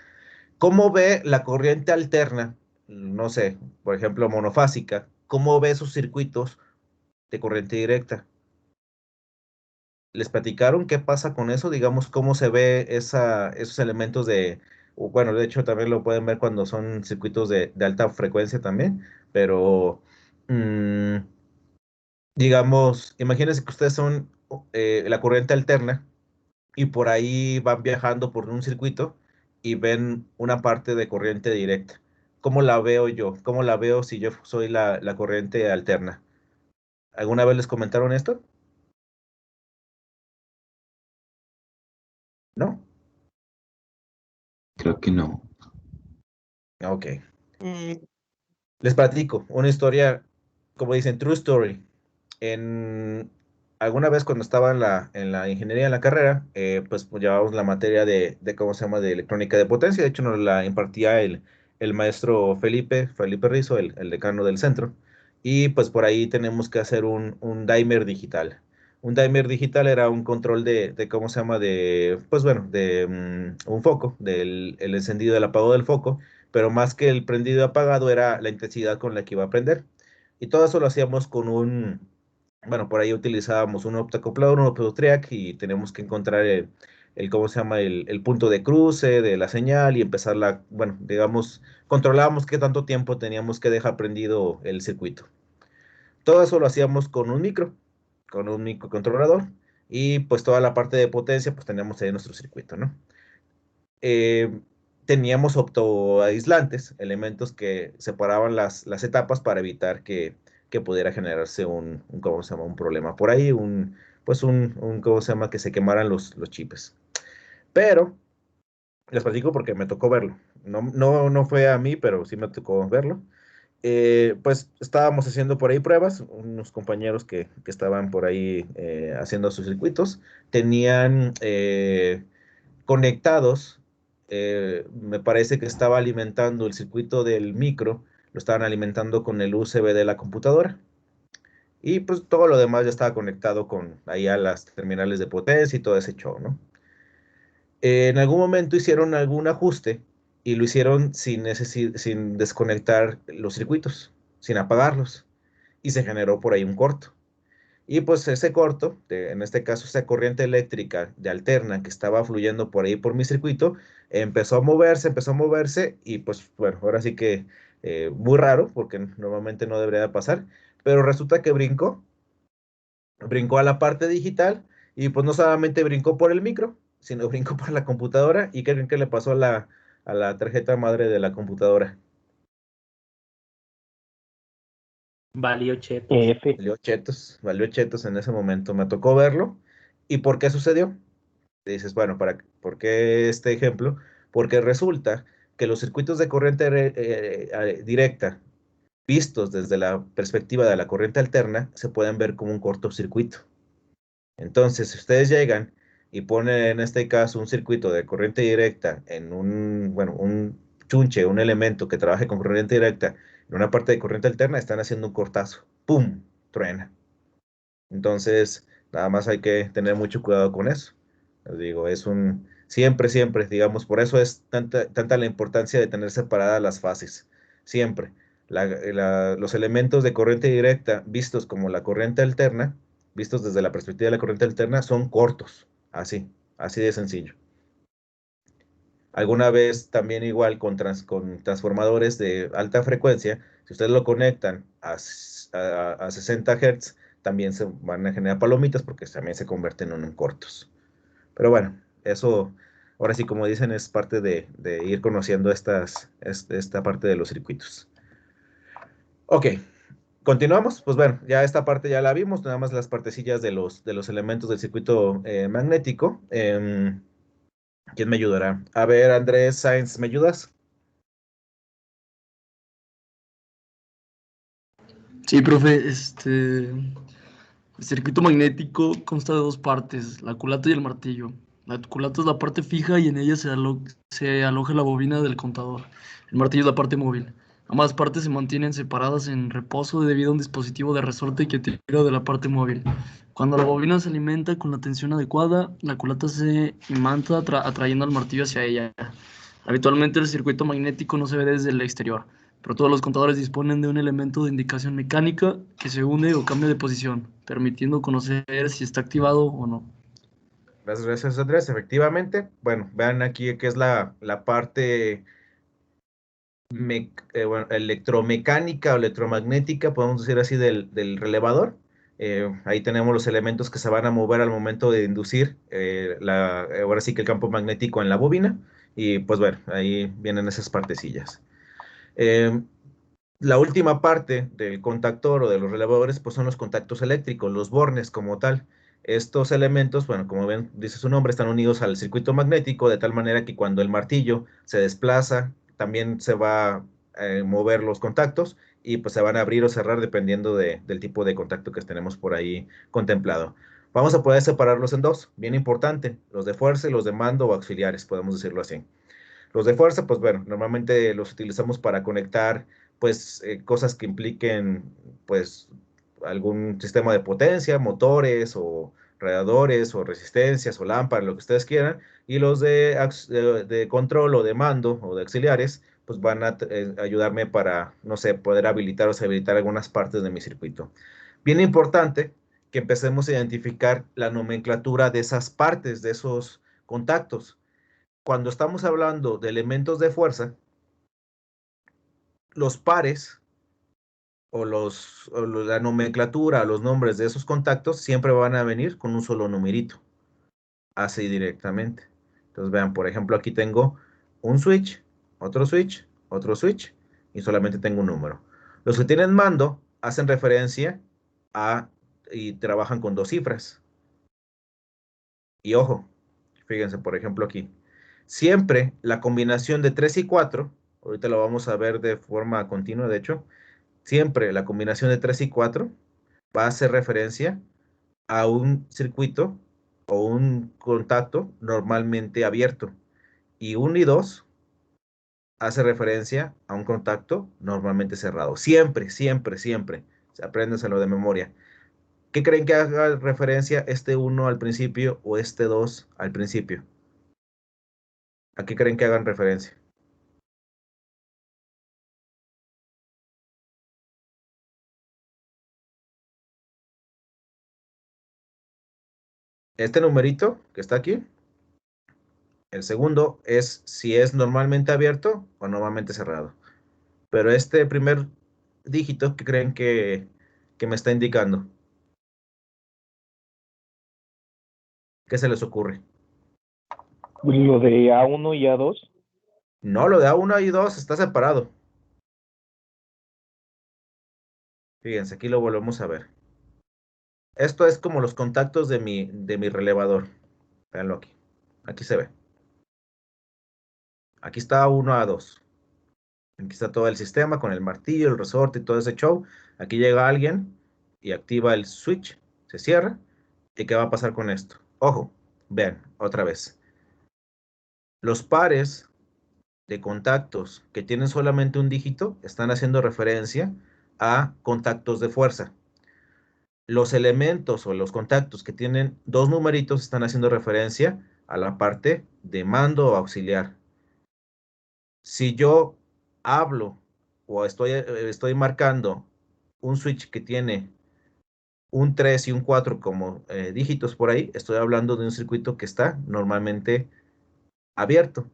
¿cómo ve la corriente alterna? No sé, por ejemplo, monofásica. ¿Cómo ve esos circuitos de corriente directa? ¿Les platicaron qué pasa con eso? Digamos, ¿cómo se ve esos elementos bueno, de hecho también lo pueden ver cuando son circuitos de alta frecuencia también, pero mm, digamos, imagínense que ustedes son la corriente alterna y por ahí van viajando por un circuito y ven una parte de corriente directa. ¿Cómo la veo yo? ¿Cómo la veo si yo soy la corriente alterna? ¿Alguna vez les comentaron esto? ¿No? Creo que no. Ok. Mm, Les platico una historia, como dicen, true story. Alguna vez cuando estaba en la ingeniería, en la carrera, pues llevábamos la materia de cómo se llama, de electrónica de potencia. De hecho, nos la impartía el maestro Felipe Rizo, el decano del centro. Y pues por ahí tenemos que hacer un dimer digital. Un dimer digital era un control de cómo se llama, pues bueno, de un foco, del el encendido y el apagado del foco, pero más que el prendido y apagado era la intensidad con la que iba a prender. Y todo eso lo hacíamos bueno, por ahí utilizábamos un optocoplador, un optotriac, y teníamos que encontrar ¿cómo se llama? El punto de cruce de la señal y empezarla, bueno, digamos, controlábamos qué tanto tiempo teníamos que dejar prendido el circuito. Todo eso lo hacíamos con un microcontrolador, y pues toda la parte de potencia, pues teníamos ahí nuestro circuito, ¿no? eh, Teníamos optoaislantes, elementos que separaban las etapas para evitar que pudiera generarse ¿cómo se llama? Un problema por ahí, ¿cómo se llama? Que se quemaran los chips. Pero, les platico porque me tocó verlo. No fue a mí, pero sí me tocó verlo. Pues estábamos haciendo por ahí pruebas, unos compañeros que estaban por ahí haciendo sus circuitos, tenían conectados, me parece que estaba alimentando el circuito del micro, lo estaban alimentando con el USB de la computadora. Y pues todo lo demás ya estaba conectado con ahí a las terminales de potencia y todo ese show, ¿no? En algún momento hicieron algún ajuste y lo hicieron sin desconectar los circuitos, sin apagarlos. Y se generó por ahí un corto. Y pues ese corto, en este caso esa corriente eléctrica de alterna que estaba fluyendo por ahí por mi circuito, empezó a moverse y pues bueno, ahora sí que muy raro porque normalmente no debería de pasar, pero resulta que brincó a la parte digital y pues no solamente brincó por el micro, sino brincó por la computadora. ¿Y qué creen que le pasó a la tarjeta madre de la computadora? Valió chetos. F. Valió chetos en ese momento, me tocó verlo. ¿Y por qué sucedió? Dices, bueno, ¿por qué este ejemplo? Porque resulta que los circuitos de corriente directa, vistos desde la perspectiva de la corriente alterna, se pueden ver como un cortocircuito. Entonces, si ustedes llegan y ponen en este caso un circuito de corriente directa en un chunche, un elemento que trabaje con corriente directa En una parte de corriente alterna están haciendo un cortazo. ¡Pum! Truena. Entonces, nada más hay que tener mucho cuidado con eso. Les digo, es un... Siempre, siempre, digamos, por eso es tanta la importancia de tener separadas las fases. Siempre. Los elementos de corriente directa vistos como la corriente alterna, vistos desde la perspectiva de la corriente alterna, son cortos. Así de sencillo. Alguna vez también igual con transformadores de alta frecuencia, si ustedes lo conectan a 60 Hz, también se van a generar palomitas porque también se convierten en cortos. Pero bueno, eso, ahora sí, como dicen, es parte de ir conociendo esta parte de los circuitos. Ok, continuamos. Pues bueno, ya esta parte ya la vimos, nada más las partecillas de los elementos del circuito magnético. ¿Quién me ayudará? A ver, Andrés Sáenz, ¿me ayudas? Sí, profe, el circuito magnético consta de dos partes, la culata y el martillo. La culata es la parte fija y en ella se aloja la bobina del contador. El martillo es la parte móvil. Ambas partes se mantienen separadas en reposo debido a un dispositivo de resorte que tira de la parte móvil. Cuando la bobina se alimenta con la tensión adecuada, la culata se imanta atrayendo al martillo hacia ella. Habitualmente el circuito magnético no se ve desde el exterior, pero todos los contadores disponen de un elemento de indicación mecánica que se une o cambia de posición, permitiendo conocer si está activado o no. Gracias, Andrés. Efectivamente, bueno, vean aquí que es la parte bueno, electromecánica o electromagnética, podemos decir así, del relevador. Ahí tenemos los elementos que se van a mover al momento de inducir, ahora sí que el campo magnético en la bobina. Y pues bueno, ahí vienen esas partecillas. La última parte del contactor o de los relevadores, pues son los contactos eléctricos, los bornes como tal. Estos elementos, bueno, como ven, dice su nombre, están unidos al circuito magnético de tal manera que cuando el martillo se desplaza, también se va a mover los contactos y pues se van a abrir o cerrar dependiendo del tipo de contacto que tenemos por ahí contemplado. Vamos a poder separarlos en dos, bien importante, los de fuerza y los de mando o auxiliares, podemos decirlo así. Los de fuerza, pues bueno, normalmente los utilizamos para conectar, pues, cosas que impliquen, pues, algún sistema de potencia, motores o radiadores o resistencias o lámparas, lo que ustedes quieran. Y los de control o de mando o de auxiliares, pues van a ayudarme para, no sé, poder habilitar o deshabilitar algunas partes de mi circuito. Bien importante que empecemos a identificar la nomenclatura de esas partes, de esos contactos. Cuando estamos hablando de elementos de fuerza, los pares o la nomenclatura, los nombres de esos contactos siempre van a venir con un solo numerito, así directamente. Entonces vean, por ejemplo, aquí tengo un switch, otro switch, y solamente tengo un número. Los que tienen mando hacen referencia a y trabajan con dos cifras. Y ojo, fíjense, por ejemplo, aquí. Siempre la combinación de 3 y 4, ahorita lo vamos a ver de forma continua, de hecho, siempre la combinación de 3 y 4 va a hacer referencia a un circuito o un contacto normalmente abierto. Y 1 y 2 hace referencia a un contacto normalmente cerrado. Siempre, siempre, siempre. Apréndenselo de memoria. ¿Qué creen que haga referencia este 1 al principio o este 2 al principio? ¿A qué creen que hagan referencia? Este numerito que está aquí, el segundo es si es normalmente abierto o normalmente cerrado. Pero este primer dígito, ¿qué creen que me está indicando? ¿Qué se les ocurre? Lo de A1 y A2. No, lo de A1 y 2 está separado. Fíjense, aquí lo volvemos a ver. Esto es como los contactos de mi relevador. Véanlo aquí. Aquí se ve. Aquí está A1, A2. Aquí está todo el sistema con el martillo, el resorte y todo ese show. Aquí llega alguien y activa el switch. Se cierra. ¿Y qué va a pasar con esto? Ojo, vean, otra vez. Los pares de contactos que tienen solamente un dígito están haciendo referencia a contactos de fuerza. Los elementos o los contactos que tienen dos numeritos están haciendo referencia a la parte de mando o auxiliar. Si yo hablo o estoy marcando un switch que tiene un 3 y un 4 como dígitos por ahí, estoy hablando de un circuito que está normalmente abierto.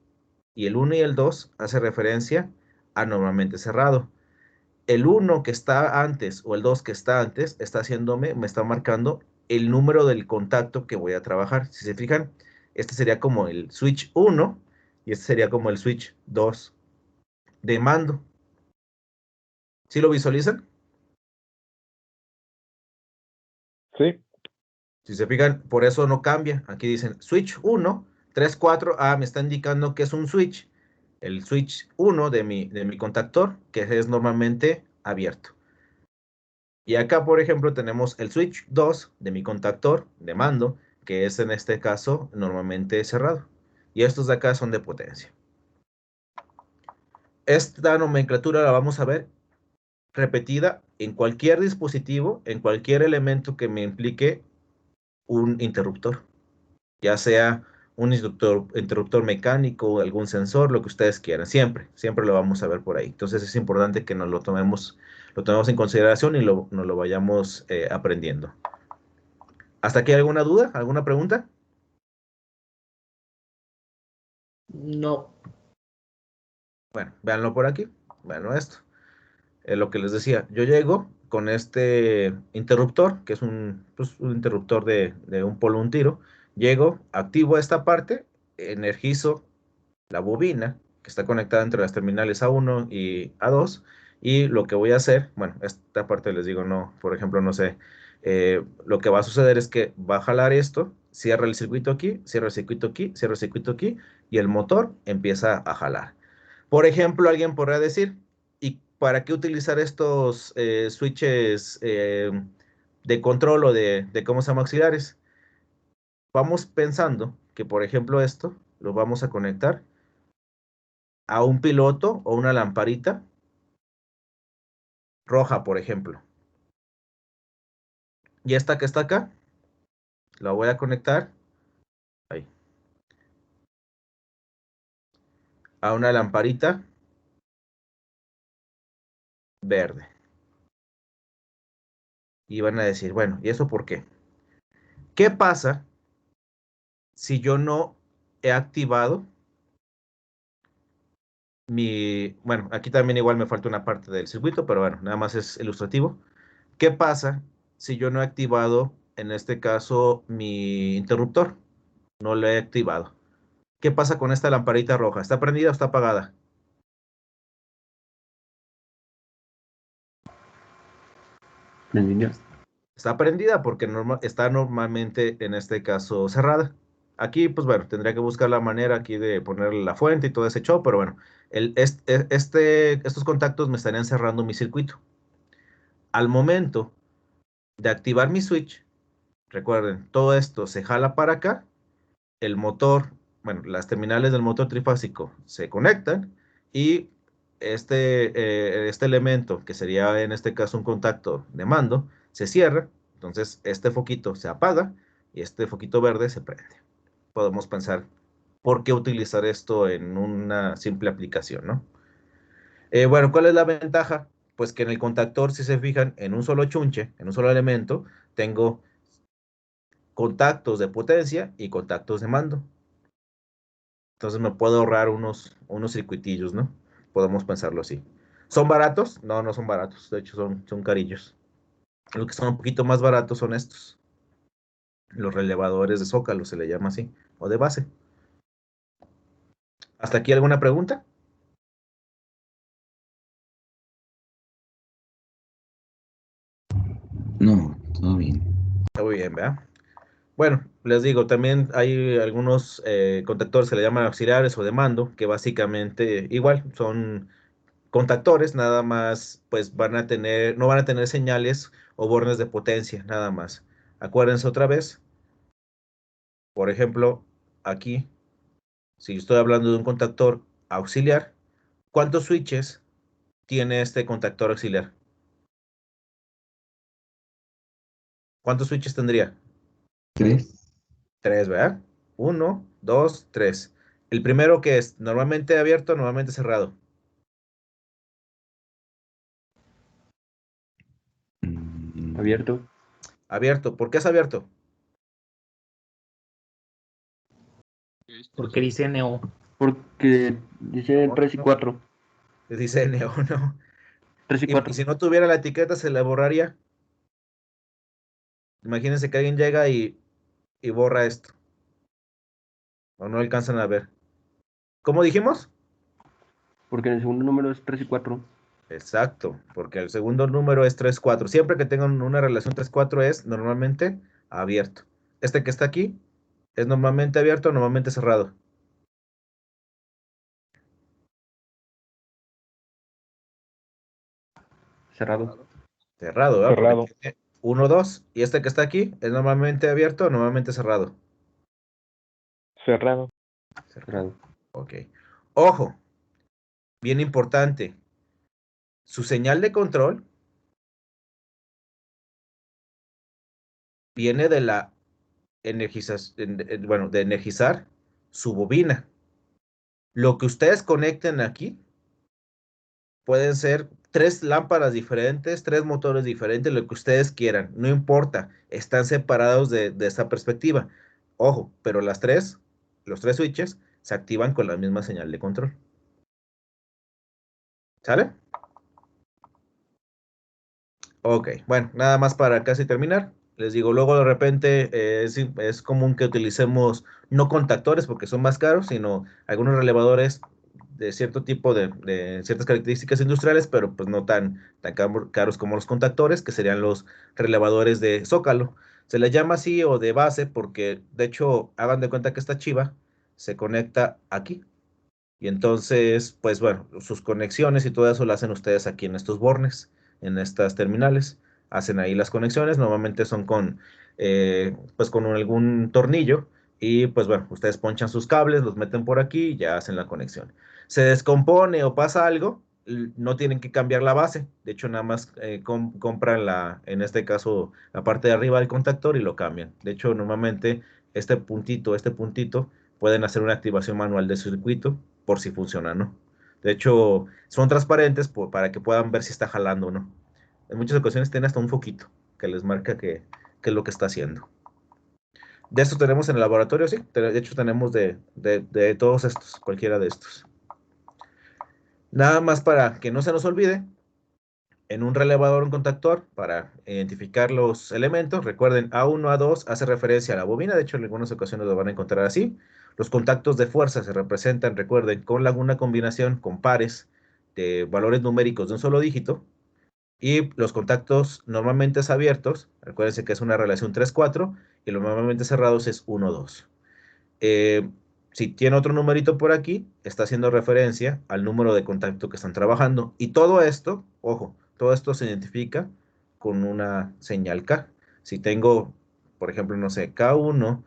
Y el 1 y el 2 hace referencia a normalmente cerrado. El 1 que está antes o el 2 que está antes me está marcando el número del contacto que voy a trabajar. Si se fijan, este sería como el switch 1 y este sería como el switch 2 de mando. ¿Sí lo visualizan? Sí. Si se fijan, por eso no cambia. Aquí dicen switch 1, 3, 4. Me está indicando que es un switch. El switch 1 de mi contactor, que es normalmente abierto. Y acá, por ejemplo, tenemos el switch 2 de mi contactor de mando, que es en este caso normalmente cerrado. Y estos de acá son de potencia. Esta nomenclatura la vamos a ver repetida en cualquier dispositivo, en cualquier elemento que me implique un interruptor. Ya sea un interruptor mecánico, algún sensor, lo que ustedes quieran. Siempre lo vamos a ver por ahí. Entonces es importante que nos lo tomemos en consideración y nos lo vayamos aprendiendo. ¿Hasta aquí alguna duda? ¿Alguna pregunta? No. Bueno, véanlo por aquí. Bueno, esto. Lo que les decía, yo llego con este interruptor, que es un interruptor de un polo, un tiro. Llego, activo esta parte, energizo la bobina que está conectada entre las terminales A1 y A2, y lo que voy a hacer, bueno, esta parte les digo, no, por ejemplo, no sé, lo que va a suceder es que va a jalar esto, cierra el circuito aquí, cierra el circuito aquí, cierra el circuito aquí, y el motor empieza a jalar. Por ejemplo, alguien podrá decir, ¿y para qué utilizar estos switches de control o de cómo se llama auxiliares? Vamos pensando que, por ejemplo, esto lo vamos a conectar a un piloto o una lamparita roja, por ejemplo. Y esta que está acá, la voy a conectar ahí, a una lamparita verde. Y van a decir, bueno, ¿y eso por qué? ¿Qué pasa si yo no he activado bueno, aquí también igual me falta una parte del circuito, pero bueno, nada más es ilustrativo. ¿Qué pasa si yo no he activado, en este caso, mi interruptor? No lo he activado. ¿Qué pasa con esta lamparita roja? ¿Está prendida o está apagada? Prendida. Está prendida porque está normalmente, en este caso, cerrada. Aquí, pues bueno, tendría que buscar la manera aquí de ponerle la fuente y todo ese show, pero bueno, estos contactos me estarían cerrando mi circuito. Al momento de activar mi switch, recuerden, todo esto se jala para acá, el motor, bueno, las terminales del motor trifásico se conectan y este elemento, que sería en este caso un contacto de mando, se cierra. Entonces este foquito se apaga y este foquito verde se prende. Podemos pensar por qué utilizar esto en una simple aplicación, ¿no? Bueno, ¿cuál es la ventaja? Pues que en el contactor, si se fijan, en un solo chunche, en un solo elemento, tengo contactos de potencia y contactos de mando. Entonces me puedo ahorrar unos circuitillos, ¿no? Podemos pensarlo así. ¿Son baratos? No, no son baratos. De hecho, son carillos. Los que son un poquito más baratos son estos. Los relevadores de zócalo se le llama así. O de base. ¿Hasta aquí alguna pregunta? No, todo bien. Está muy bien, ¿verdad? Bueno, les digo, también hay algunos contactores que le llaman auxiliares o de mando, que básicamente igual son contactores, nada más, pues no van a tener señales o bornes de potencia, nada más. Acuérdense otra vez, por ejemplo, aquí, si estoy hablando de un contactor auxiliar, ¿cuántos switches tiene este contactor auxiliar? ¿Cuántos switches tendría? 3. 3, ¿verdad? 1, 2, 3. El primero que es normalmente abierto, normalmente cerrado. Abierto. Abierto. ¿Por qué es abierto? Porque dice NO. Porque dice No, 3 y no. 4. Dice N1. 3 y Y 4. si no tuviera la etiqueta, se le borraría. Imagínense que alguien llega y borra esto. O no alcanzan a ver. ¿Cómo dijimos? Porque en el segundo número es 3 y 4. Exacto, porque el segundo número es 3, 4. Siempre que tengan una relación 3, 4 es normalmente abierto. Este que está aquí es normalmente abierto o normalmente cerrado. Cerrado. Cerrado, ¿verdad? Cerrado. Porque tiene 1, 2. Y este que está aquí es normalmente abierto o normalmente cerrado. Cerrado. Cerrado. Ok. Ojo, bien importante. Su señal de control viene de la bueno, de energizar su bobina. Lo que ustedes conecten aquí pueden ser 3 lámparas diferentes, 3 motores diferentes, lo que ustedes quieran, no importa, están separados de esta perspectiva. Ojo, pero los 3 switches se activan con la misma señal de control. ¿Sale? Ok, bueno, nada más para casi terminar. Les digo, luego de repente es común que utilicemos no contactores porque son más caros, sino algunos relevadores de cierto tipo de ciertas características industriales, pero pues no tan caros como los contactores, que serían los relevadores de zócalo. Se les llama así o de base porque, de hecho, hagan de cuenta que esta chiva se conecta aquí. Y entonces, pues bueno, sus conexiones y todo eso lo hacen ustedes aquí en estos bornes, en estas terminales. Hacen ahí las conexiones, normalmente son pues con algún tornillo. Y pues bueno, ustedes ponchan sus cables, los meten por aquí y ya hacen la conexión. Se descompone o pasa algo, no tienen que cambiar la base. De hecho, nada más compran en este caso, la parte de arriba del contactor y lo cambian. De hecho, normalmente este puntito, pueden hacer una activación manual de circuito por si funciona, ¿no? De hecho, son transparentes para que puedan ver si está jalando o no. En muchas ocasiones tiene hasta un foquito que les marca qué es lo que está haciendo. De estos tenemos en el laboratorio, sí. De hecho, tenemos de todos estos, cualquiera de estos. Nada más para que no se nos olvide, en un relevador, un contactor, para identificar los elementos, recuerden, A1, A2 hace referencia a la bobina, de hecho en algunas ocasiones lo van a encontrar así. Los contactos de fuerza se representan, recuerden, con una combinación con pares de valores numéricos de un solo dígito. Y los contactos normalmente abiertos, recuérdense que es una relación 3-4, y los normalmente cerrados es 1-2. Si tiene otro numerito por aquí, está haciendo referencia al número de contacto que están trabajando. Y todo esto, ojo, todo esto se identifica con una señal K. Si tengo, por ejemplo, no sé, K1,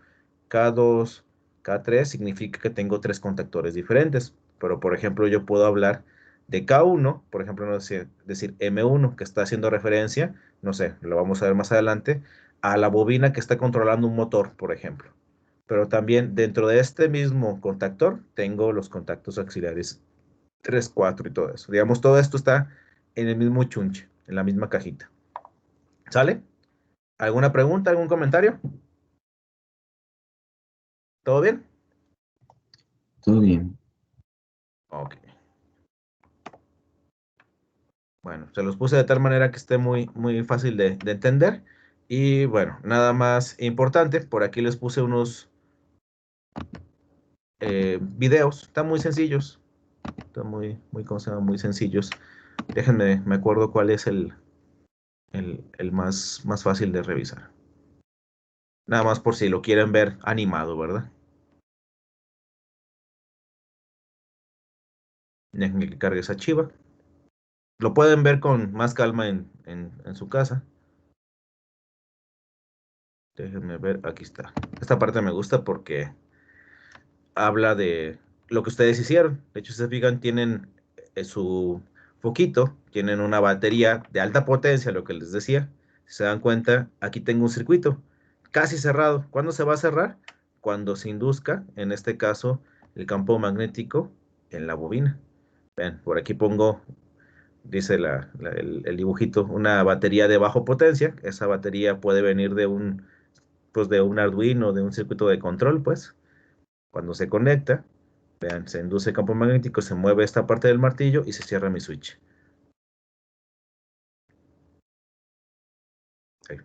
K2, K3, significa que tengo 3 contactores diferentes. Pero, por ejemplo, yo puedo hablar de K1, por ejemplo, no sé, decir M1, que está haciendo referencia, no sé, lo vamos a ver más adelante, a la bobina que está controlando un motor, por ejemplo. Pero también dentro de este mismo contactor tengo los contactos auxiliares 3, 4 y todo eso. Digamos, todo esto está en el mismo chunche, en la misma cajita. ¿Sale? ¿Alguna pregunta, algún comentario? ¿Todo bien? Todo bien. Ok. Bueno, se los puse de tal manera que esté muy fácil de entender. Y bueno, nada más importante, por aquí les puse unos videos, están muy sencillos, están ¿cómo se llama? Muy sencillos. Déjenme, me acuerdo cuál es el más fácil de revisar. Nada más por si lo quieren ver animado, ¿verdad? Déjenme que cargue esa chiva. Lo pueden ver con más calma en su casa. Déjenme ver, aquí está. Esta parte me gusta porque habla de lo que ustedes hicieron. De hecho, si se fijan, tienen su foquito, tienen una batería de alta potencia, lo que les decía. Si se dan cuenta, aquí tengo un circuito casi cerrado. ¿Cuándo se va a cerrar? Cuando se induzca, en este caso, el campo magnético en la bobina. Vean, por aquí pongo, dice el dibujito, una batería de baja potencia. Esa batería puede venir pues de un Arduino, de un circuito de control, pues. Cuando se conecta, vean, se induce el campo magnético, se mueve esta parte del martillo y se cierra mi switch. Ahí.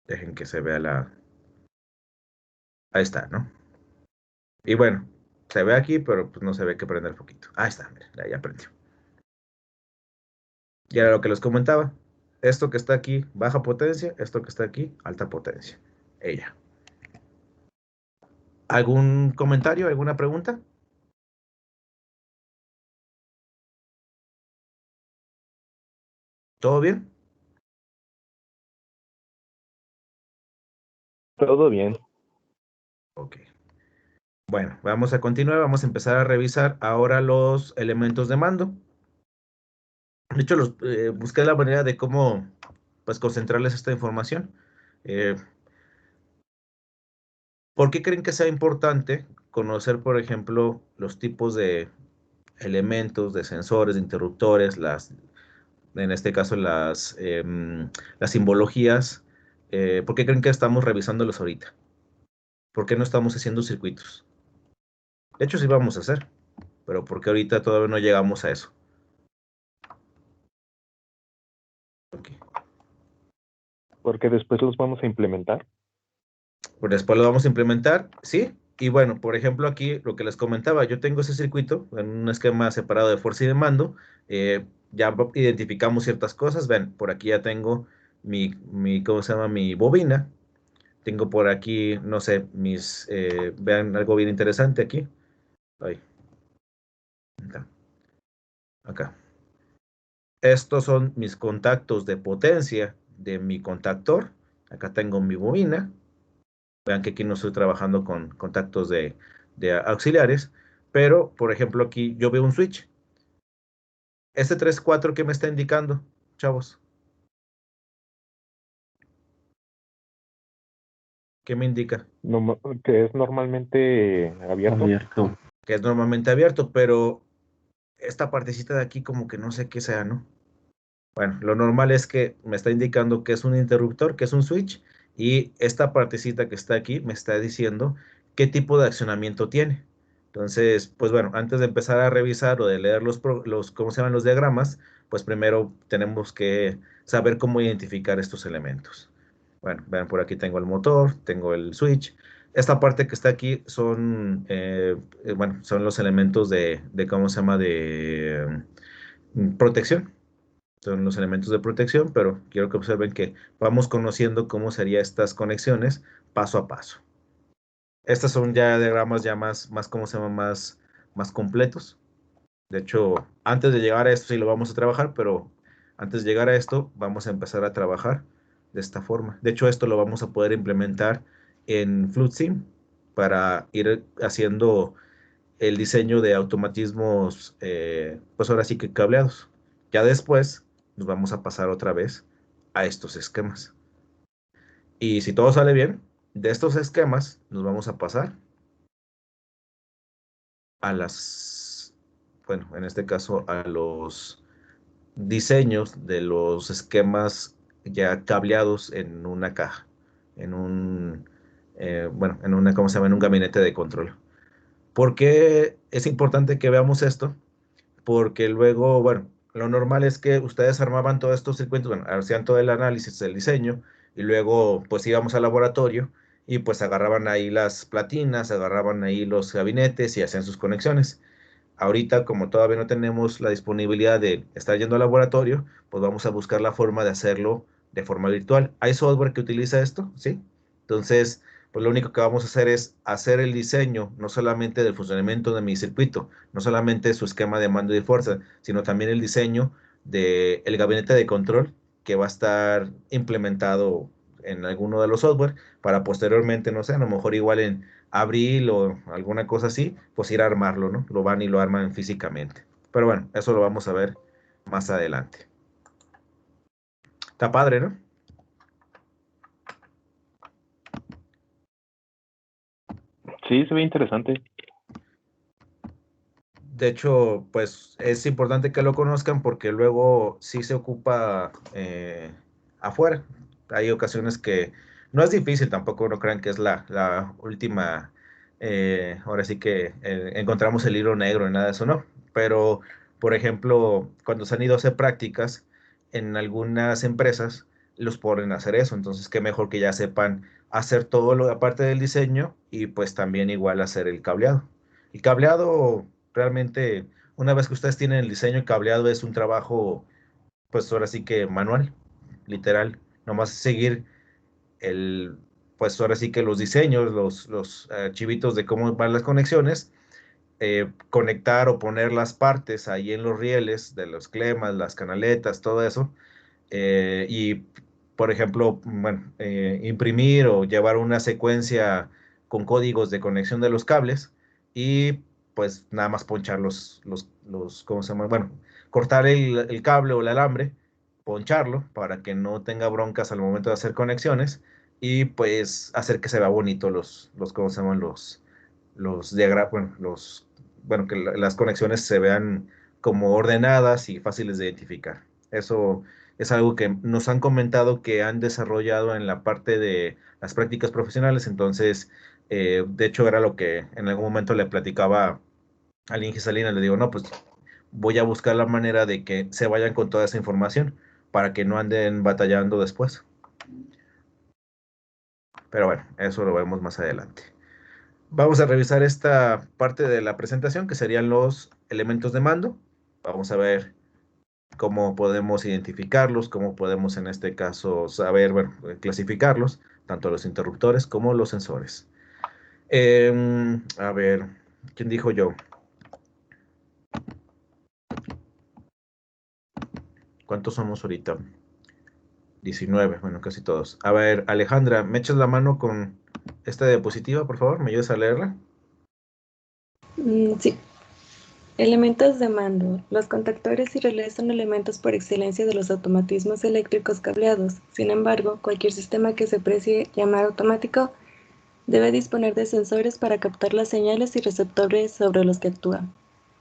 Dejen que se vea Ahí está, ¿no? Y bueno, se ve aquí, pero pues no se ve que prende el foquito. Ahí está, miren, ya prendió. Y era lo que les comentaba. Esto que está aquí, baja potencia. Esto que está aquí, alta potencia. Ella. ¿Algún comentario? ¿Alguna pregunta? ¿Todo bien? Todo bien. Ok. Bueno, vamos a continuar. Vamos a empezar a revisar ahora los elementos de mando. De hecho, busqué la manera de cómo pues, concentrarles esta información. ¿Por qué creen que sea importante conocer, por ejemplo, los tipos de elementos, de sensores, de interruptores, en este caso las simbologías? ¿Por qué creen que estamos revisándolos ahorita? ¿Por qué no estamos haciendo circuitos? De hecho, sí vamos a hacer, pero ¿por qué ahorita todavía no llegamos a eso? Okay. Porque después los vamos a implementar. Pues después lo vamos a implementar, sí. Y bueno, por ejemplo, aquí lo que les comentaba, yo tengo ese circuito en un esquema separado de fuerza y de mando. Ya identificamos ciertas cosas. Ven, por aquí ya tengo ¿cómo se llama? Mi bobina. Tengo por aquí, no sé, vean algo bien interesante aquí. Ahí. Acá. Estos son mis contactos de potencia de mi contactor. Acá tengo mi bobina. Vean que aquí no estoy trabajando con contactos de auxiliares, pero, por ejemplo, aquí yo veo un switch. Este 3-4, ¿qué me está indicando, chavos? ¿Qué me indica? Que es normalmente abierto. Que es normalmente abierto, pero esta partecita de aquí como que no sé qué sea, ¿no? Bueno, lo normal es que me está indicando que es un interruptor, que es un switch, y esta partecita que está aquí me está diciendo qué tipo de accionamiento tiene. Entonces, pues bueno, antes de empezar a revisar o de leer ¿cómo se llaman? Los diagramas, pues primero tenemos que saber cómo identificar estos elementos. Bueno, vean, por aquí tengo el motor, tengo el switch. Esta parte que está aquí son, bueno, son los elementos ¿cómo se llama? De protección. Son los elementos de protección, pero quiero que observen que vamos conociendo cómo serían estas conexiones paso a paso. Estas son ya diagramas ya ¿cómo se llama? Más completos. De hecho, antes de llegar a esto sí lo vamos a trabajar, pero antes de llegar a esto vamos a empezar a trabajar de esta forma. De hecho, esto lo vamos a poder implementar en FluidSim para ir haciendo el diseño de automatismos, pues ahora sí que cableados. Ya después nos vamos a pasar otra vez a estos esquemas. Y si todo sale bien, de estos esquemas nos vamos a pasar a bueno, en este caso a los diseños de los esquemas ya cableados en una caja, bueno, ¿cómo se llama? En un gabinete de control. ¿Por qué es importante que veamos esto? Porque luego, bueno, lo normal es que ustedes armaban todos estos circuitos, bueno, hacían todo el análisis, el diseño, y luego pues íbamos al laboratorio y pues agarraban ahí las platinas, agarraban ahí los gabinetes y hacían sus conexiones. Ahorita, como todavía no tenemos la disponibilidad de estar yendo al laboratorio, pues vamos a buscar la forma de hacerlo de forma virtual. ¿Hay software que utiliza esto? Sí. Entonces, pues lo único que vamos a hacer es hacer el diseño, no solamente del funcionamiento de mi circuito, no solamente su esquema de mando y de fuerza, sino también el diseño del gabinete de control que va a estar implementado en alguno de los software para posteriormente, no sé, a lo mejor igual en abril o alguna cosa así, pues ir a armarlo, ¿no? Lo van y lo arman físicamente. Pero bueno, eso lo vamos a ver más adelante. Está padre, ¿no? Sí, se ve interesante. De hecho, pues es importante que lo conozcan porque luego sí se ocupa afuera. Hay ocasiones que no es difícil, tampoco no crean que es la última, ahora sí que encontramos el hilo negro y nada de eso, no. Pero, por ejemplo, cuando se han ido a hacer prácticas en algunas empresas, los ponen a hacer eso. Entonces, qué mejor que ya sepan hacer todo lo aparte del diseño y pues también igual hacer el cableado. El cableado realmente, una vez que ustedes tienen el diseño y cableado, es un trabajo, pues ahora sí que manual, literal. Nomás seguir pues ahora sí que los diseños, los archivitos de cómo van las conexiones, conectar o poner las partes ahí en los rieles de los clemas, las canaletas, todo eso. Y, por ejemplo, bueno, imprimir o llevar una secuencia con códigos de conexión de los cables y pues nada más ponchar ¿cómo se llama? Bueno, cortar el cable o el alambre, poncharlo para que no tenga broncas al momento de hacer conexiones y pues hacer que se vea bonito ¿cómo se llaman? Los diagramas, bueno, que las conexiones se vean como ordenadas y fáciles de identificar. Eso es algo que nos han comentado que han desarrollado en la parte de las prácticas profesionales, entonces, de hecho, era lo que en algún momento le platicaba a Inge Salinas, le digo, no, pues voy a buscar la manera de que se vayan con toda esa información para que no anden batallando después. Pero bueno, eso lo vemos más adelante. Vamos a revisar esta parte de la presentación que serían los elementos de mando. Vamos a ver cómo podemos identificarlos, cómo podemos en este caso saber, bueno, clasificarlos, tanto los interruptores como los sensores. A ver, ¿quién dijo yo? ¿Cuántos somos ahorita? 19, bueno, casi todos. A ver, Alejandra, ¿me echas la mano con esta diapositiva, por favor? ¿Me ayudas a leerla? Sí. Elementos de mando. Los contactores y relés son elementos por excelencia de los automatismos eléctricos cableados. Sin embargo, cualquier sistema que se precie llamar automático debe disponer de sensores para captar las señales y receptores sobre los que actúa.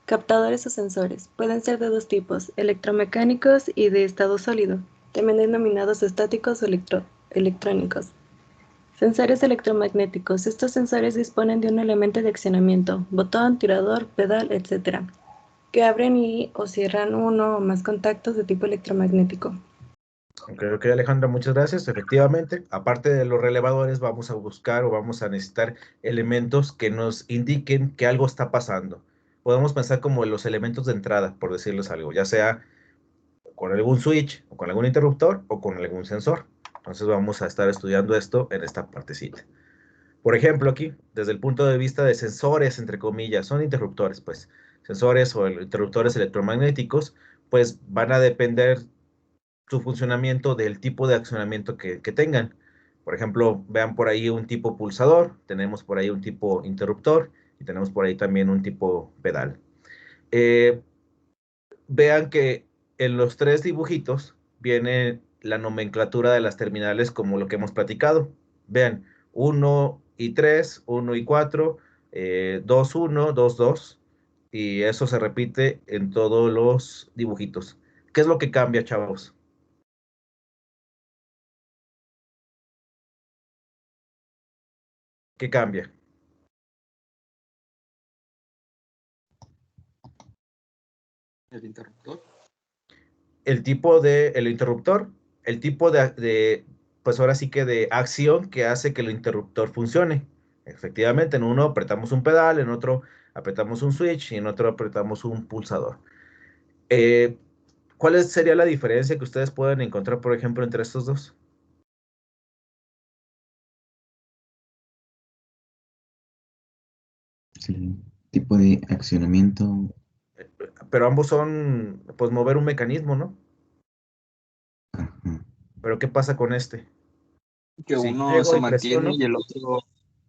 Captadores o sensores pueden ser de dos tipos, electromecánicos y de estado sólido, también denominados estáticos o electrónicos. Sensores electromagnéticos. Estos sensores disponen de un elemento de accionamiento, botón, tirador, pedal, etc., que abren y o cierran uno o más contactos de tipo electromagnético. Ok, Alejandra, muchas gracias. Efectivamente, aparte de los relevadores, vamos a buscar o vamos a necesitar elementos que nos indiquen que algo está pasando. Podemos pensar como los elementos de entrada, por decirles algo, ya sea con algún switch, o con algún interruptor, o con algún sensor. Entonces vamos a estar estudiando esto en esta partecita. Por ejemplo, aquí, desde el punto de vista de sensores, entre comillas, son interruptores, pues, sensores o interruptores electromagnéticos, pues van a depender su funcionamiento del tipo de accionamiento que tengan. Por ejemplo, vean por ahí un tipo pulsador, tenemos por ahí un tipo interruptor y tenemos por ahí también un tipo pedal. Vean que en los tres dibujitos viene la nomenclatura de las terminales como lo que hemos platicado. Vean, 1 y 3, 1 y 4, 2, 1, 2, 2, y eso se repite en todos los dibujitos. ¿Qué es lo que cambia, chavos? ¿Qué cambia? El interruptor. El tipo de el interruptor, el tipo pues ahora sí que de acción que hace que el interruptor funcione. Efectivamente, en uno apretamos un pedal, en otro apretamos un switch y en otro apretamos un pulsador. Eh, ¿Cuál sería la diferencia que ustedes pueden encontrar, por ejemplo, entre estos dos? El tipo de accionamiento. Pero ambos son, pues, mover un mecanismo, ¿no? Ajá. Pero ¿qué pasa con este? Que Si uno llego se y mantiene presiono, y el otro.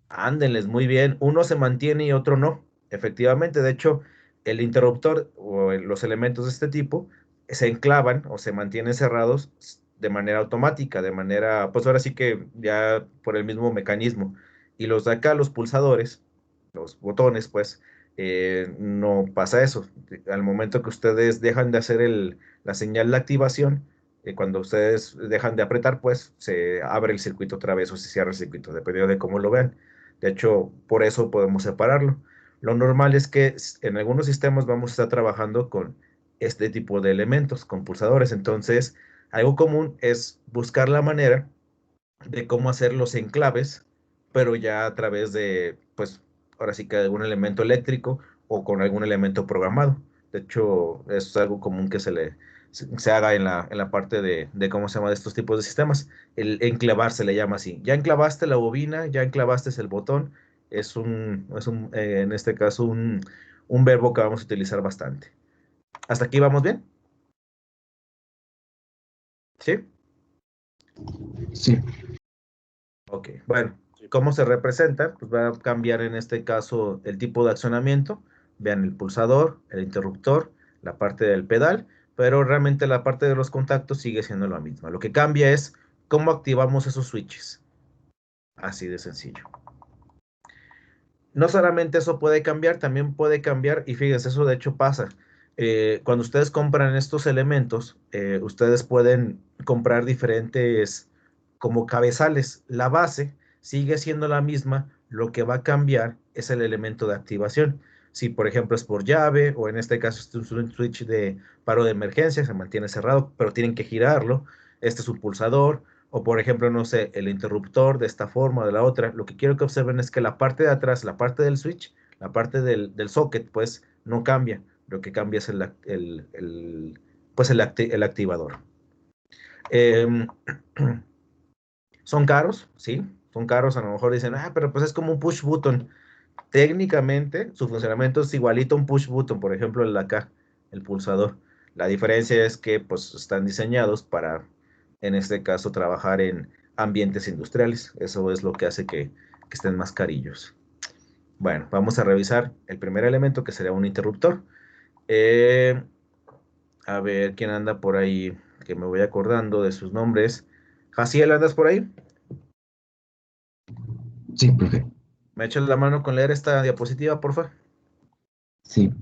ándenles, muy bien. Uno se mantiene y otro no. Efectivamente, de hecho, el interruptor o los elementos de este tipo se enclavan o se mantienen cerrados de manera automática, de manera, pues ahora sí que ya por el mismo mecanismo. Y los de acá, los pulsadores, los botones, pues, no pasa eso. Al momento que ustedes dejan de hacer la señal de activación, cuando ustedes dejan de apretar, pues se abre el circuito otra vez o se cierra el circuito, dependiendo de cómo lo vean. De hecho, por eso podemos separarlo. Lo normal es que en algunos sistemas vamos a estar trabajando con este tipo de elementos, con pulsadores. Entonces, algo común es buscar la manera de cómo hacer los enclaves, pero ya a través de, pues, ahora sí que algún elemento eléctrico o con algún elemento programado. De hecho, es algo común que se haga en la parte de cómo se llama de estos tipos de sistemas. El enclavar se le llama así. Ya enclavaste la bobina, ya enclavaste el botón. En este caso, un verbo que vamos a utilizar bastante. ¿Hasta aquí vamos bien? ¿Sí? Sí. Ok, bueno, ¿cómo se representa? Pues va a cambiar en este caso el tipo de accionamiento. Vean el pulsador, el interruptor, la parte del pedal, pero realmente la parte de los contactos sigue siendo la misma. Lo que cambia es cómo activamos esos switches. Así de sencillo. No solamente eso puede cambiar, también puede cambiar, y fíjense, eso de hecho pasa. Cuando ustedes compran estos elementos, ustedes pueden comprar diferentes como cabezales. La base sigue siendo la misma, lo que va a cambiar es el elemento de activación. Si por ejemplo es por llave, o en este caso es un switch de paro de emergencia, se mantiene cerrado, pero tienen que girarlo. Este es un pulsador, o por ejemplo, no sé, el interruptor de esta forma o de la otra. Lo que quiero que observen es que la parte de atrás, la parte del switch, la parte del socket, pues no cambia. Lo que cambia es el activador. Son caros, sí, son caros. A lo mejor dicen, pero pues es como un push button. Técnicamente, su funcionamiento es igualito a un push button, por ejemplo, el de acá, el pulsador. La diferencia es que pues están diseñados para, en este caso, trabajar en ambientes industriales. Eso es lo que hace que estén más carillos. Bueno, vamos a revisar el primer elemento, que sería un interruptor. A ver, ¿quién anda por ahí? Que me voy acordando de sus nombres. Jaciel, ¿andas por ahí? Sí, profe. ¿Me echas la mano con leer esta diapositiva, porfa? Sí.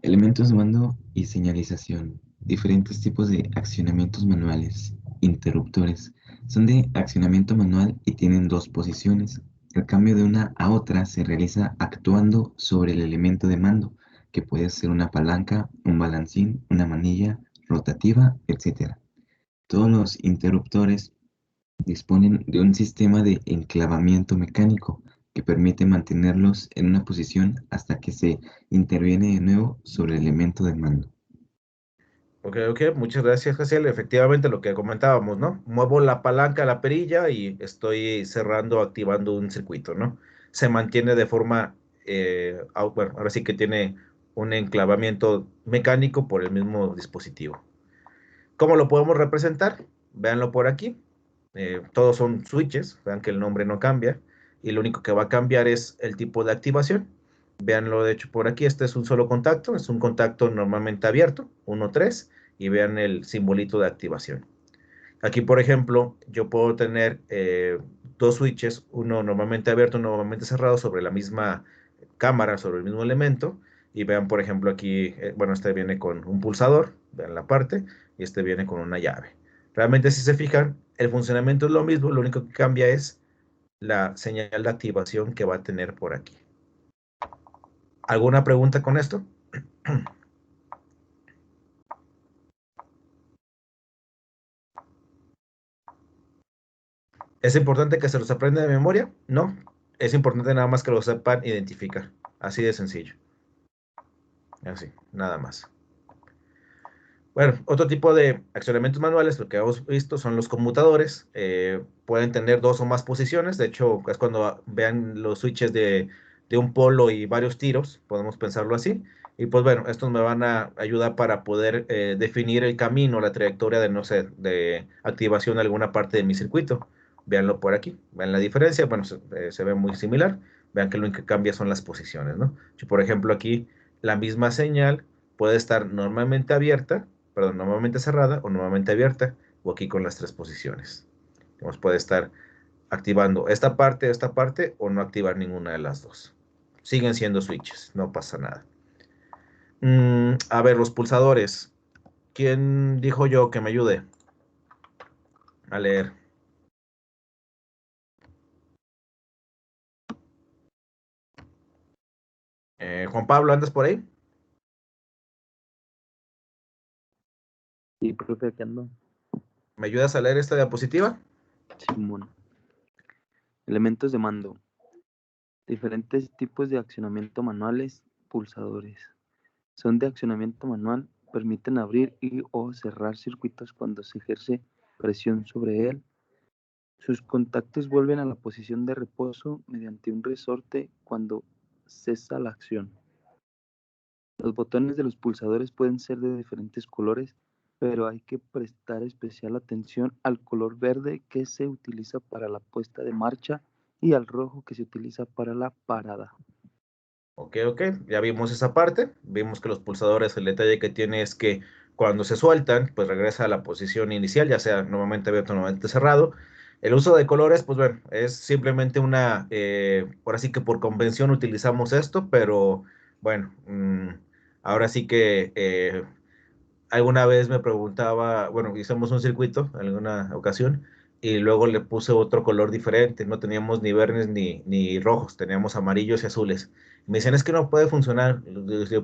Elementos de mando y señalización. Diferentes tipos de accionamientos manuales. Interruptores. Son de accionamiento manual y tienen dos posiciones. El cambio de una a otra se realiza actuando sobre el elemento de mando, que puede ser una palanca, un balancín, una manilla rotativa, etc. Todos los interruptores disponen de un sistema de enclavamiento mecánico que permite mantenerlos en una posición hasta que se interviene de nuevo sobre el elemento de mando. Ok, muchas gracias, Jaciel. Efectivamente, lo que comentábamos, ¿no? Muevo la palanca, la perilla y estoy cerrando, activando un circuito, ¿no? Se mantiene de forma, bueno, ahora sí que tiene un enclavamiento mecánico por el mismo dispositivo. ¿Cómo lo podemos representar? Véanlo por aquí. Todos son switches, vean que el nombre no cambia, y lo único que va a cambiar es el tipo de activación. Veanlo de hecho por aquí, este es un solo contacto, es un contacto normalmente abierto, 1, 3, y vean el simbolito de activación. Aquí, por ejemplo, yo puedo tener dos switches, uno normalmente abierto, uno normalmente cerrado, sobre la misma cámara, sobre el mismo elemento. Y vean, por ejemplo, aquí, bueno, este viene con un pulsador, vean la parte, y este viene con una llave. Realmente, si se fijan, el funcionamiento es lo mismo, lo único que cambia es la señal de activación que va a tener por aquí. ¿Alguna pregunta con esto? ¿Es importante que se los aprenda de memoria? No, es importante nada más que lo sepan identificar. Así de sencillo. Así, nada más. Bueno, otro tipo de accionamientos manuales, lo que hemos visto son los conmutadores. Pueden tener dos o más posiciones. De hecho, es cuando vean los switches de de un polo y varios tiros, podemos pensarlo así. Y pues bueno, estos me van a ayudar para poder definir el camino, la trayectoria de, no sé, de activación de alguna parte de mi circuito. Véanlo por aquí, vean la diferencia, bueno, se ve muy similar. Vean que lo único que cambia son las posiciones, ¿no? Si por ejemplo aquí la misma señal puede estar normalmente abierta, perdón, normalmente cerrada o normalmente abierta, o aquí con las tres posiciones. Entonces puede estar activando esta parte, o no activar ninguna de las dos. Siguen siendo switches, no pasa nada. A ver, los pulsadores. ¿Quién dijo yo que me ayude a leer? Juan Pablo, ¿andas por ahí? Sí, profe, aquí ando. ¿Me ayudas a leer esta diapositiva? Simón. Elementos de mando. Diferentes tipos de accionamiento manuales, pulsadores. Son de accionamiento manual, permiten abrir y o cerrar circuitos cuando se ejerce presión sobre él. Sus contactos vuelven a la posición de reposo mediante un resorte cuando cesa la acción. Los botones de los pulsadores pueden ser de diferentes colores, pero hay que prestar especial atención al color verde que se utiliza para la puesta de marcha y al rojo que se utiliza para la parada. Ok, ya vimos esa parte. Vimos que los pulsadores, el detalle que tiene es que cuando se sueltan, pues regresa a la posición inicial, ya sea normalmente abierto o normalmente cerrado. El uso de colores, pues bueno, es simplemente una, ahora sí que por convención utilizamos esto, pero bueno, ahora sí que alguna vez me preguntaba, bueno, hicimos un circuito en alguna ocasión y luego le puse otro color diferente, no teníamos ni verdes ni rojos, teníamos amarillos y azules. Y me decían, es que no puede funcionar.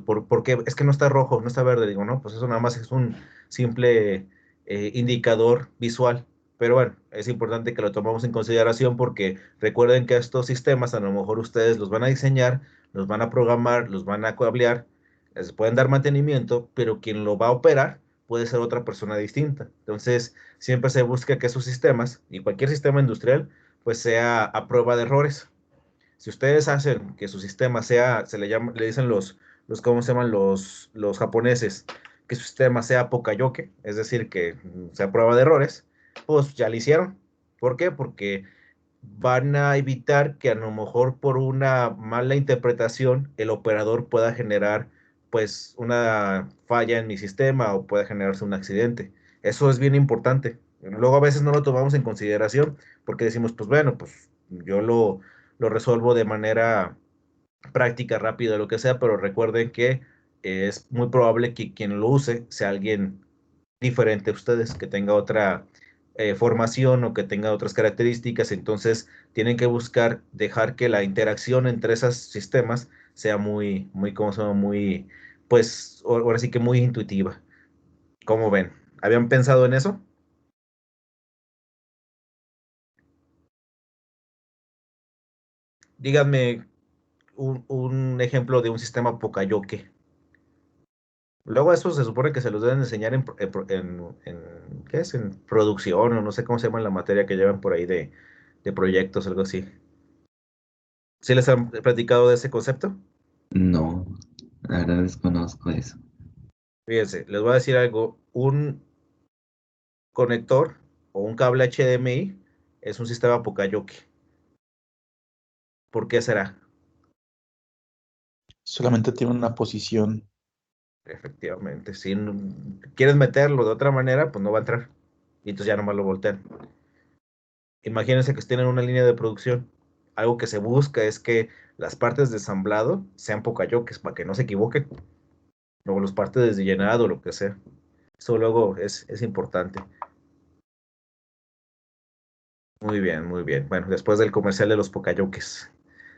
¿Por qué? Es que no está rojo, no está verde. Digo, no, pues eso nada más es un simple indicador visual. Pero bueno, es importante que lo tomemos en consideración porque recuerden que estos sistemas a lo mejor ustedes los van a diseñar, los van a programar, los van a cablear, les pueden dar mantenimiento, pero quien lo va a operar puede ser otra persona distinta. Entonces, siempre se busca que esos sistemas y cualquier sistema industrial pues sea a prueba de errores. Si ustedes hacen que su sistema sea, se le llama, le dicen ¿cómo se llaman los japoneses? Que su sistema sea poka-yoke, es decir, que sea prueba de errores, pues ya lo hicieron. ¿Por qué? Porque van a evitar que a lo mejor por una mala interpretación el operador pueda generar pues una falla en mi sistema o pueda generarse un accidente. Eso es bien importante. Luego a veces no lo tomamos en consideración porque decimos, pues bueno, pues yo lo resuelvo de manera práctica, rápida, lo que sea, pero recuerden que es muy probable que quien lo use sea alguien diferente a ustedes, que tenga otra formación o que tenga otras características, entonces tienen que buscar dejar que la interacción entre esos sistemas sea ¿cómo se llama? Muy, pues, ahora sí que muy intuitiva. ¿Cómo ven? ¿Habían pensado en eso? Díganme un ejemplo de un sistema Poka-yoke. Luego eso se supone que se los deben enseñar ¿qué es? En producción o no sé cómo se llama la materia que llevan por ahí de proyectos, algo así. ¿Sí les han platicado de ese concepto? No, la verdad desconozco eso. Fíjense, les voy a decir algo. Un conector o un cable HDMI es un sistema Poka-yoke. ¿Por qué será? Solamente tiene una posición. Efectivamente, si quieres meterlo de otra manera, pues no va a entrar. Y entonces ya nomás lo voltean. Imagínense que tienen una línea de producción. Algo que se busca es que las partes de ensamblado sean Poka-yokes para que no se equivoquen. Luego las partes de llenado, lo que sea. Eso luego es importante. Muy bien, muy bien. Bueno, después del comercial de los Poka-yokes,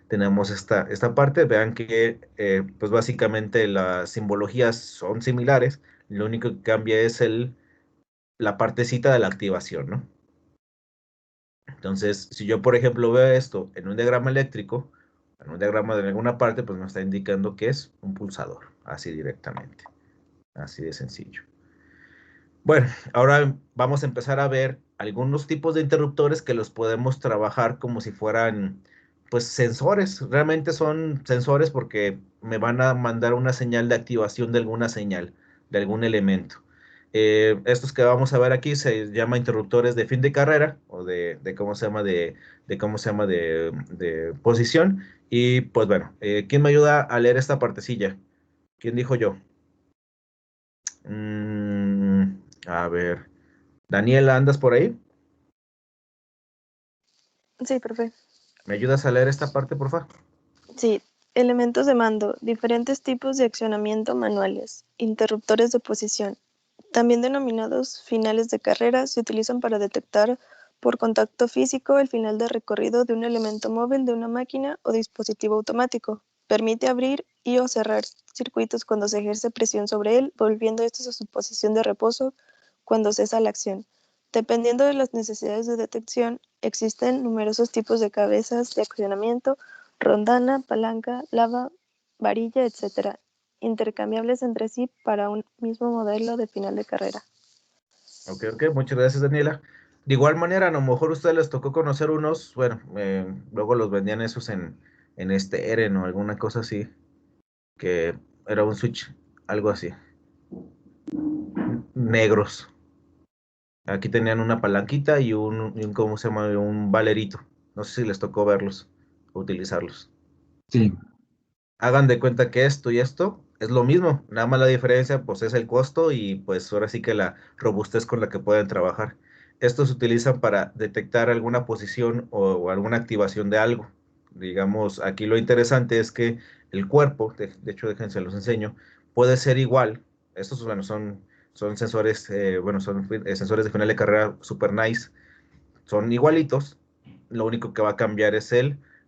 tenemos esta parte. Vean que, pues básicamente las simbologías son similares. Lo único que cambia es la partecita de la activación, ¿no? Entonces, si yo, por ejemplo, veo esto en un diagrama eléctrico, en un diagrama de alguna parte, pues me está indicando que es un pulsador, así directamente. Así de sencillo. Bueno, ahora vamos a empezar a ver algunos tipos de interruptores que los podemos trabajar como si fueran pues sensores, realmente son sensores porque me van a mandar una señal de activación de alguna señal, de algún elemento. Estos que vamos a ver aquí se llama interruptores de fin de carrera o de cómo se llama de cómo se llama de posición. Y pues bueno, ¿quién me ayuda a leer esta partecilla? ¿Quién dijo yo? A ver, Daniela, ¿andas por ahí? Sí, profe. ¿Me ayudas a leer esta parte, por favor? Sí, elementos de mando, diferentes tipos de accionamiento manuales, interruptores de posición, también denominados finales de carrera, se utilizan para detectar por contacto físico el final de recorrido de un elemento móvil de una máquina o dispositivo automático. Permite abrir y o cerrar circuitos cuando se ejerce presión sobre él, volviendo estos a su posición de reposo cuando cesa la acción. Dependiendo de las necesidades de detección, existen numerosos tipos de cabezas de accionamiento, rondana, palanca, lava, varilla, etc., intercambiables entre sí para un mismo modelo de final de carrera. Ok, muchas gracias, Daniela. De igual manera, a lo mejor a ustedes les tocó conocer unos, bueno, luego los vendían esos en este Eren o alguna cosa así, que era un switch, algo así, negros. Aquí tenían una palanquita y un ¿cómo se llama? Un valerito. No sé si les tocó verlos o utilizarlos. Sí, Hagan de cuenta que esto y esto es lo mismo, nada más la diferencia pues es el costo y pues ahora sí que la robustez con la que pueden trabajar. Estos se utilizan para detectar alguna posición o alguna activación de algo. Digamos, aquí lo interesante es que el cuerpo, de hecho déjense los enseño, puede ser igual. Estos, bueno, son sensores, bueno, son sensores de final de carrera super nice, son igualitos. Lo único que va a cambiar es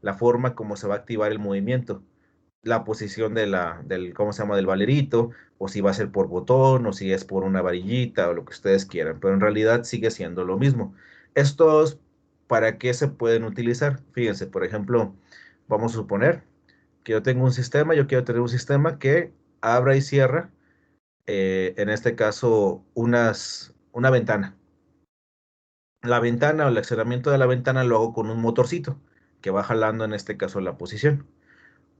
la forma como se va a activar el movimiento, la posición del, ¿cómo se llama? Del valerito, o si va a ser por botón, o si es por una varillita, o lo que ustedes quieran, pero en realidad sigue siendo lo mismo. Estos, ¿para qué se pueden utilizar? Fíjense, por ejemplo, vamos a suponer que yo tengo un sistema, yo quiero tener un sistema que abra y cierra, en este caso, una ventana. La ventana o el accionamiento de la ventana lo hago con un motorcito que va jalando, en este caso, la posición.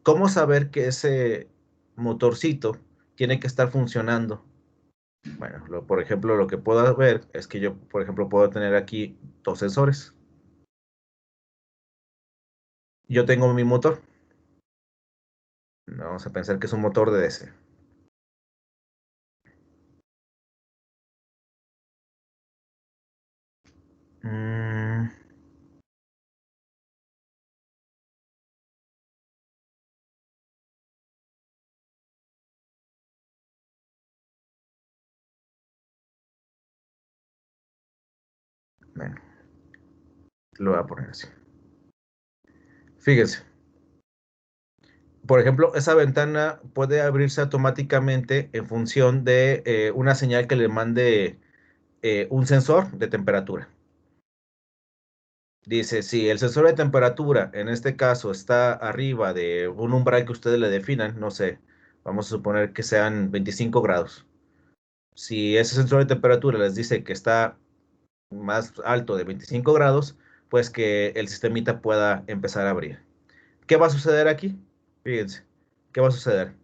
¿Cómo saber que ese motorcito tiene que estar funcionando? Bueno, por ejemplo, lo que puedo ver es que yo, por ejemplo, puedo tener aquí dos sensores. Yo tengo mi motor. Vamos a pensar que es un motor de DC. Mm, bueno, lo voy a poner así. Fíjense. Por ejemplo, esa ventana puede abrirse automáticamente en función de una señal que le mande un sensor de temperatura. Dice, si el sensor de temperatura, en este caso, está arriba de un umbral que ustedes le definan, no sé, vamos a suponer que sean 25 grados. Si ese sensor de temperatura les dice que está más alto de 25 grados, pues que el sistemita pueda empezar a abrir. ¿Qué va a suceder aquí? Fíjense, ¿qué va a suceder?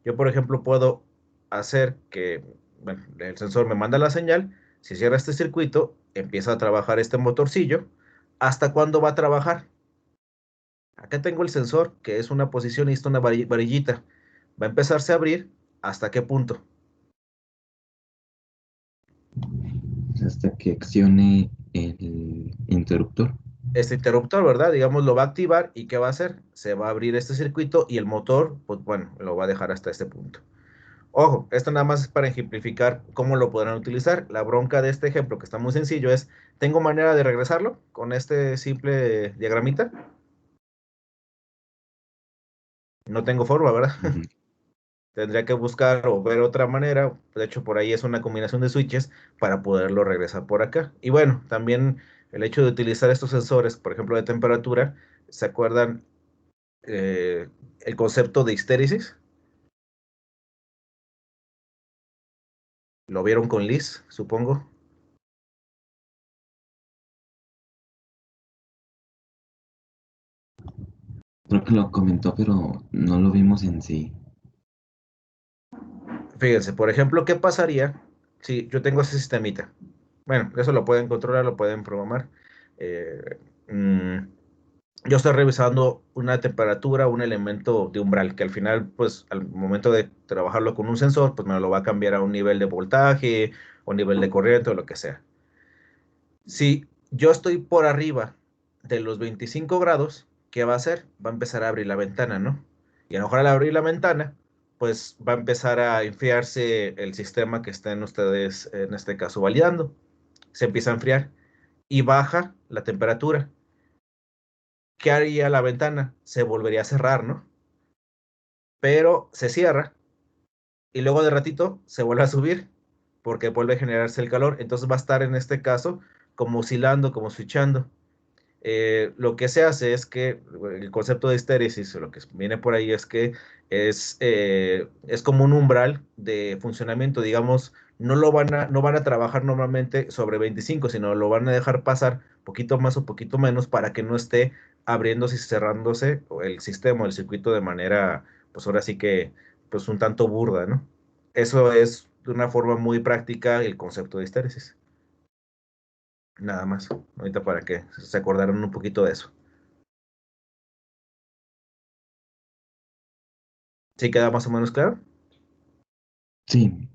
Yo, por ejemplo, puedo hacer que, bueno, el sensor me manda la señal, si cierra este circuito, empieza a trabajar este motorcillo. ¿Hasta cuándo va a trabajar? Acá tengo el sensor, que es una posición y está una varillita. Va a empezarse a abrir. ¿Hasta qué punto? hasta que accione el interruptor. Este interruptor, ¿verdad? Digamos, lo va a activar y ¿qué va a hacer? Se va a abrir este circuito y el motor, pues bueno, lo va a dejar hasta este punto. Ojo, esto nada más es para ejemplificar cómo lo podrán utilizar. La bronca de este ejemplo, que está muy sencillo, es, ¿tengo manera de regresarlo con este simple diagramita? No tengo forma, ¿verdad? Tendría que buscar o ver otra manera. De hecho, por ahí es una combinación de switches para poderlo regresar por acá. Y bueno, también el hecho de utilizar estos sensores, por ejemplo, de temperatura, ¿se acuerdan el concepto de histéresis? ¿Lo vieron con Liz, supongo? Creo que lo comentó, pero no lo vimos en sí. Fíjense, por ejemplo, ¿qué pasaría si yo tengo ese sistemita? Bueno, eso lo pueden controlar, lo pueden programar. Eh, mm, yo estoy revisando una temperatura, un elemento de umbral, que al final, pues, al momento de trabajarlo con un sensor, pues me lo va a cambiar a un nivel de voltaje, o nivel de corriente, o lo que sea. Si yo estoy por arriba de los 25 grados, ¿qué va a hacer? Va a empezar a abrir la ventana, ¿no? Y a lo mejor al abrir la ventana, pues va a empezar a enfriarse el sistema que estén ustedes, en este caso, validando. Se empieza a enfriar y baja la temperatura. ¿Qué haría la ventana? Se volvería a cerrar, ¿no? Pero se cierra y luego de ratito se vuelve a subir porque vuelve a generarse el calor. Entonces va a estar en este caso como oscilando, como switchando. Lo que se hace es que el concepto de estéresis, lo que viene por ahí es que es como un umbral de funcionamiento, digamos, no van a trabajar normalmente sobre 25, sino lo van a dejar pasar poquito más o poquito menos para que no esté abriéndose y cerrándose el sistema, el circuito de manera, pues ahora sí que, pues un tanto burda, ¿no? Eso es de una forma muy práctica el concepto de estéresis. Nada más, ahorita para que se acordaran un poquito de eso. ¿Sí queda más o menos claro? Sí.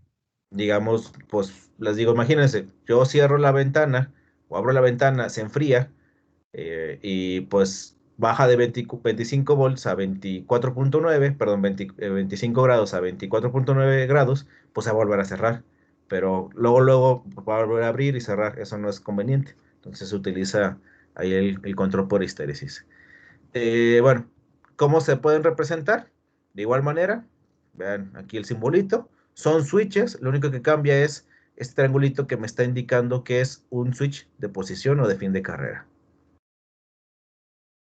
Digamos, pues les digo, imagínense, yo cierro la ventana o abro la ventana, se enfría y pues baja de 25 volts a 24.9, perdón, 25 grados a 24.9 grados, pues se va a volver a cerrar. Pero luego va a volver a abrir y cerrar, eso no es conveniente. Entonces se utiliza ahí el control por histéresis. Bueno, ¿cómo se pueden representar? De igual manera, vean aquí el simbolito, son switches, lo único que cambia es este triangulito que me está indicando que es un switch de posición o de fin de carrera.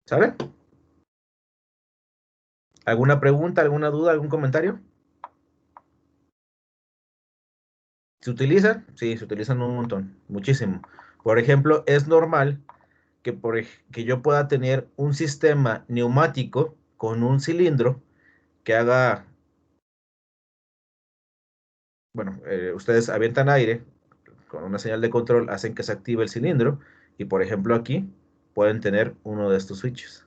¿Sale? ¿Alguna pregunta, alguna duda, algún comentario? ¿Se utilizan? Sí, se utilizan un montón, muchísimo. Por ejemplo, es normal que yo pueda tener un sistema neumático con un cilindro que haga, bueno, ustedes avientan aire con una señal de control, hacen que se active el cilindro y por ejemplo aquí pueden tener uno de estos switches.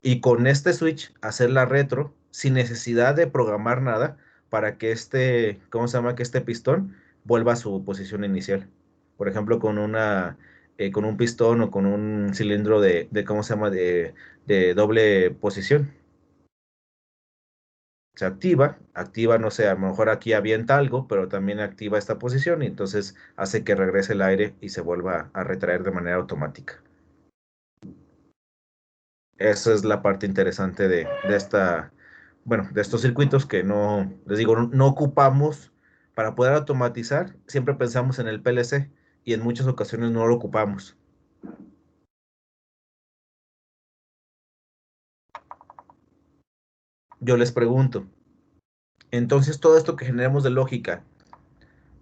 Y con este switch hacer la retro sin necesidad de programar nada para que ¿cómo se llama? Que este pistón vuelva a su posición inicial. Por ejemplo, con un pistón o con un cilindro ¿cómo se llama? De doble posición. Se activa, no sé, a lo mejor aquí avienta algo, pero también activa esta posición y entonces hace que regrese el aire y se vuelva a retraer de manera automática. Esa es la parte interesante bueno, de estos circuitos que no, les digo, no ocupamos para poder automatizar, siempre pensamos en el PLC y en muchas ocasiones no lo ocupamos. Yo les pregunto, entonces todo esto que generamos de lógica,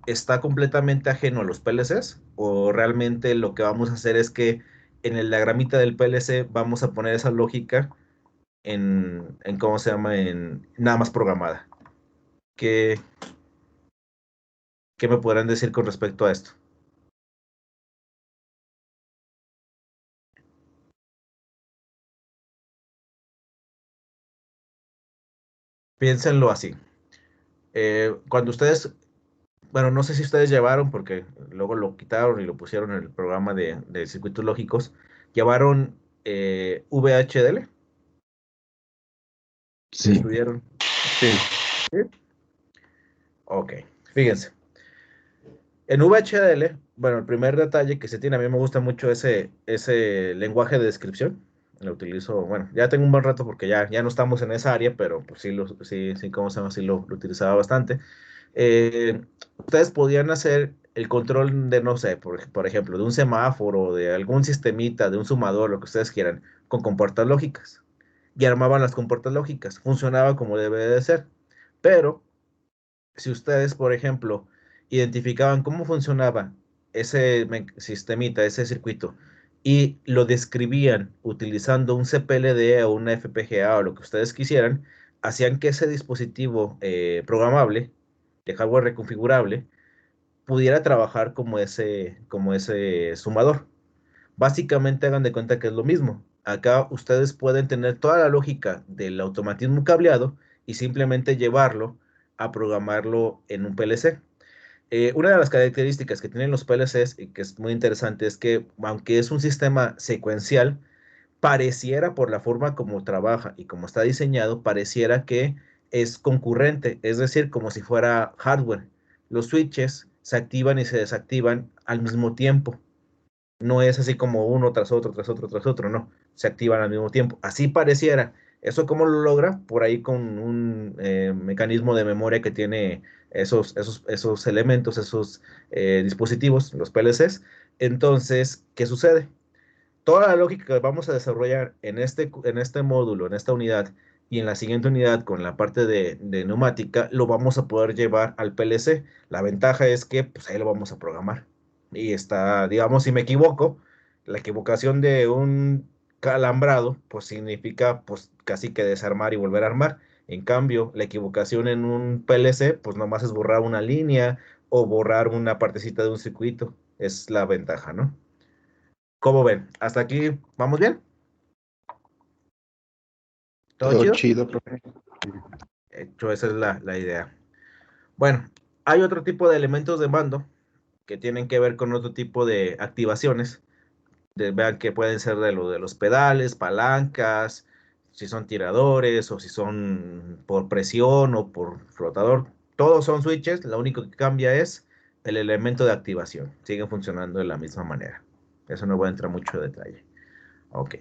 ¿está completamente ajeno a los PLCs? ¿O realmente lo que vamos a hacer es que en el diagramita del PLC vamos a poner esa lógica ¿cómo se llama? En nada más programada. ¿Qué, qué me podrán decir con respecto a esto? Piénsenlo así. Cuando ustedes, bueno, no sé si ustedes llevaron, porque luego lo quitaron y lo pusieron en el programa de circuitos lógicos, llevaron VHDL. Sí. ¿Estudiaron? Sí. ¿Sí? Ok, fíjense. En VHDL, bueno, el primer detalle que se tiene, a mí me gusta mucho ese lenguaje de descripción. Lo utilizo, bueno, ya tengo un buen rato porque ya no estamos en esa área, pero pues sí, ¿cómo se llama? Sí lo utilizaba bastante. Ustedes podían hacer el control de, no sé, por ejemplo, de un semáforo, de algún sistemita, de un sumador, lo que ustedes quieran, con compuertas lógicas. Y armaban las compuertas lógicas. Funcionaba como debe de ser. Pero si ustedes, por ejemplo, identificaban cómo funcionaba ese sistemita, ese circuito, y lo describían utilizando un CPLD o una FPGA o lo que ustedes quisieran, hacían que ese dispositivo programable, de hardware reconfigurable, pudiera trabajar como ese sumador. Básicamente hagan de cuenta que es lo mismo. Acá ustedes pueden tener toda la lógica del automatismo cableado y simplemente llevarlo a programarlo en un PLC. Una de las características que tienen los PLCs y que es muy interesante es que aunque es un sistema secuencial, pareciera por la forma como trabaja y como está diseñado, pareciera que es concurrente, es decir, como si fuera hardware. Los switches se activan y se desactivan al mismo tiempo. No es así como uno tras otro, tras otro, tras otro, no. Se activan al mismo tiempo. Así pareciera. ¿Eso cómo lo logra? Por ahí con un mecanismo de memoria que tiene esos elementos, esos dispositivos, los PLCs. Entonces, ¿qué sucede? Toda la lógica que vamos a desarrollar en este módulo, en esta unidad y en la siguiente unidad con la parte de neumática, lo vamos a poder llevar al PLC. La ventaja es que pues ahí lo vamos a programar. Y está, digamos, si me equivoco, la equivocación de un calambrado, pues significa pues casi que desarmar y volver a armar. En cambio, la equivocación en un PLC, pues nomás es borrar una línea o borrar una partecita de un circuito. Es la ventaja, ¿no? ¿Cómo ven? ¿Hasta aquí vamos bien? ¿Todo Todo chido? chido, profe. Hecho, esa es la idea. Bueno, hay otro tipo de elementos de mando que tienen que ver con otro tipo de activaciones. Vean que pueden ser de los pedales, palancas, si son tiradores o si son por presión o por flotador. Todos son switches, lo único que cambia es el elemento de activación. Siguen funcionando de la misma manera. Eso no voy a entrar mucho en detalle. Ok.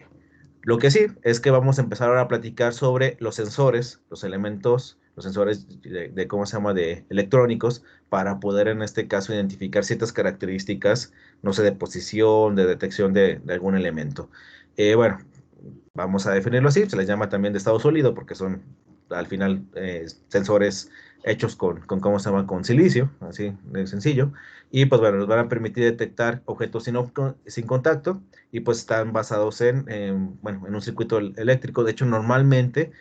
Lo que sí es que vamos a empezar ahora a platicar sobre los sensores, los elementos, los sensores ¿cómo se llama? De electrónicos, para poder en este caso identificar ciertas características, no sé, de posición, de detección de algún elemento. Bueno, vamos a definirlo así, se les llama también de estado sólido porque son al final sensores hechos ¿cómo se llama? Con silicio, así de sencillo, y pues bueno, nos van a permitir detectar objetos sin contacto y pues están basados bueno, en un circuito eléctrico. De hecho, normalmente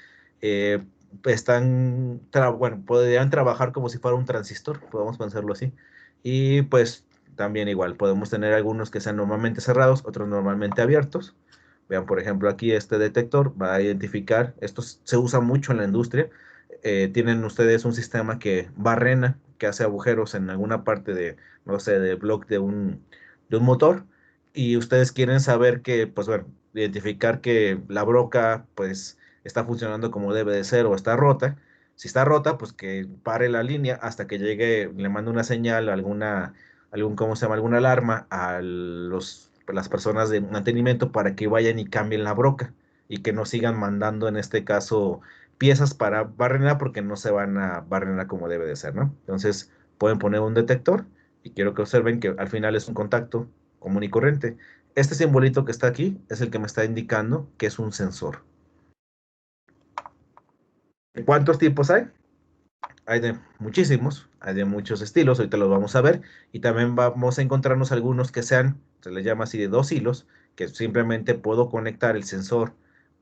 bueno, podrían trabajar como si fuera un transistor, podemos pensarlo así, y pues también igual, podemos tener algunos que sean normalmente cerrados, otros normalmente abiertos. Vean, por ejemplo, aquí este detector va a identificar, esto se usa mucho en la industria, tienen ustedes un sistema que barrena, que hace agujeros en alguna parte de, no sé, del bloque de un motor, y ustedes quieren saber que, pues bueno, identificar que la broca, pues, está funcionando como debe de ser o está rota. Si está rota, pues que pare la línea hasta que llegue, le mande una señal, ¿cómo se llama? Alguna alarma a las personas de mantenimiento para que vayan y cambien la broca y que no sigan mandando en este caso piezas para barrena porque no se van a barrena como debe de ser, ¿no? Entonces pueden poner un detector y quiero que observen que al final es un contacto común y corriente. Este simbolito que está aquí es el que me está indicando que es un sensor. ¿Cuántos tipos hay? Hay de muchísimos, hay de muchos estilos, ahorita los vamos a ver, y también vamos a encontrarnos algunos que sean, se les llama así de dos hilos, que simplemente puedo conectar el sensor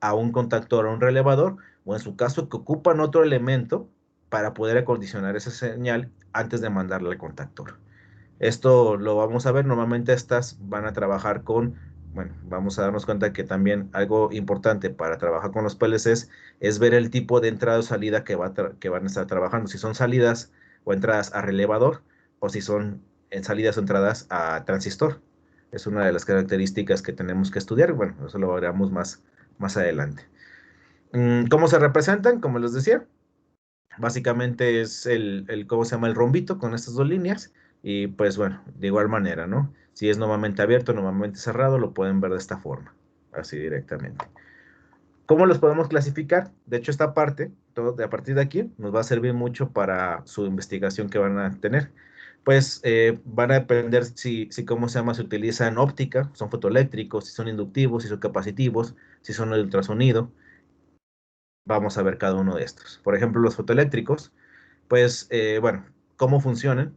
a un contactor o un relevador, o en su caso que ocupan otro elemento para poder acondicionar esa señal antes de mandarle al contactor. Esto lo vamos a ver, normalmente estas van a trabajar bueno, vamos a darnos cuenta que también algo importante para trabajar con los PLCs es ver el tipo de entrada o salida que van a estar trabajando, si son salidas o entradas a relevador o si son salidas o entradas a transistor. Es una de las características que tenemos que estudiar, bueno, eso lo veremos más adelante. ¿Cómo se representan? Como les decía, básicamente es ¿cómo se llama? El rombito con estas dos líneas. Y pues bueno, de igual manera, ¿no? Si es normalmente abierto, normalmente cerrado, lo pueden ver de esta forma, así directamente. ¿Cómo los podemos clasificar? De hecho, esta parte, a partir de aquí, nos va a servir mucho para su investigación que van a tener. Pues van a depender ¿cómo se llama? Se utilizan óptica, son fotoeléctricos, si son inductivos, si son capacitivos, si son de ultrasonido. Vamos a ver cada uno de estos. Por ejemplo, los fotoeléctricos, pues, bueno, ¿cómo funcionan?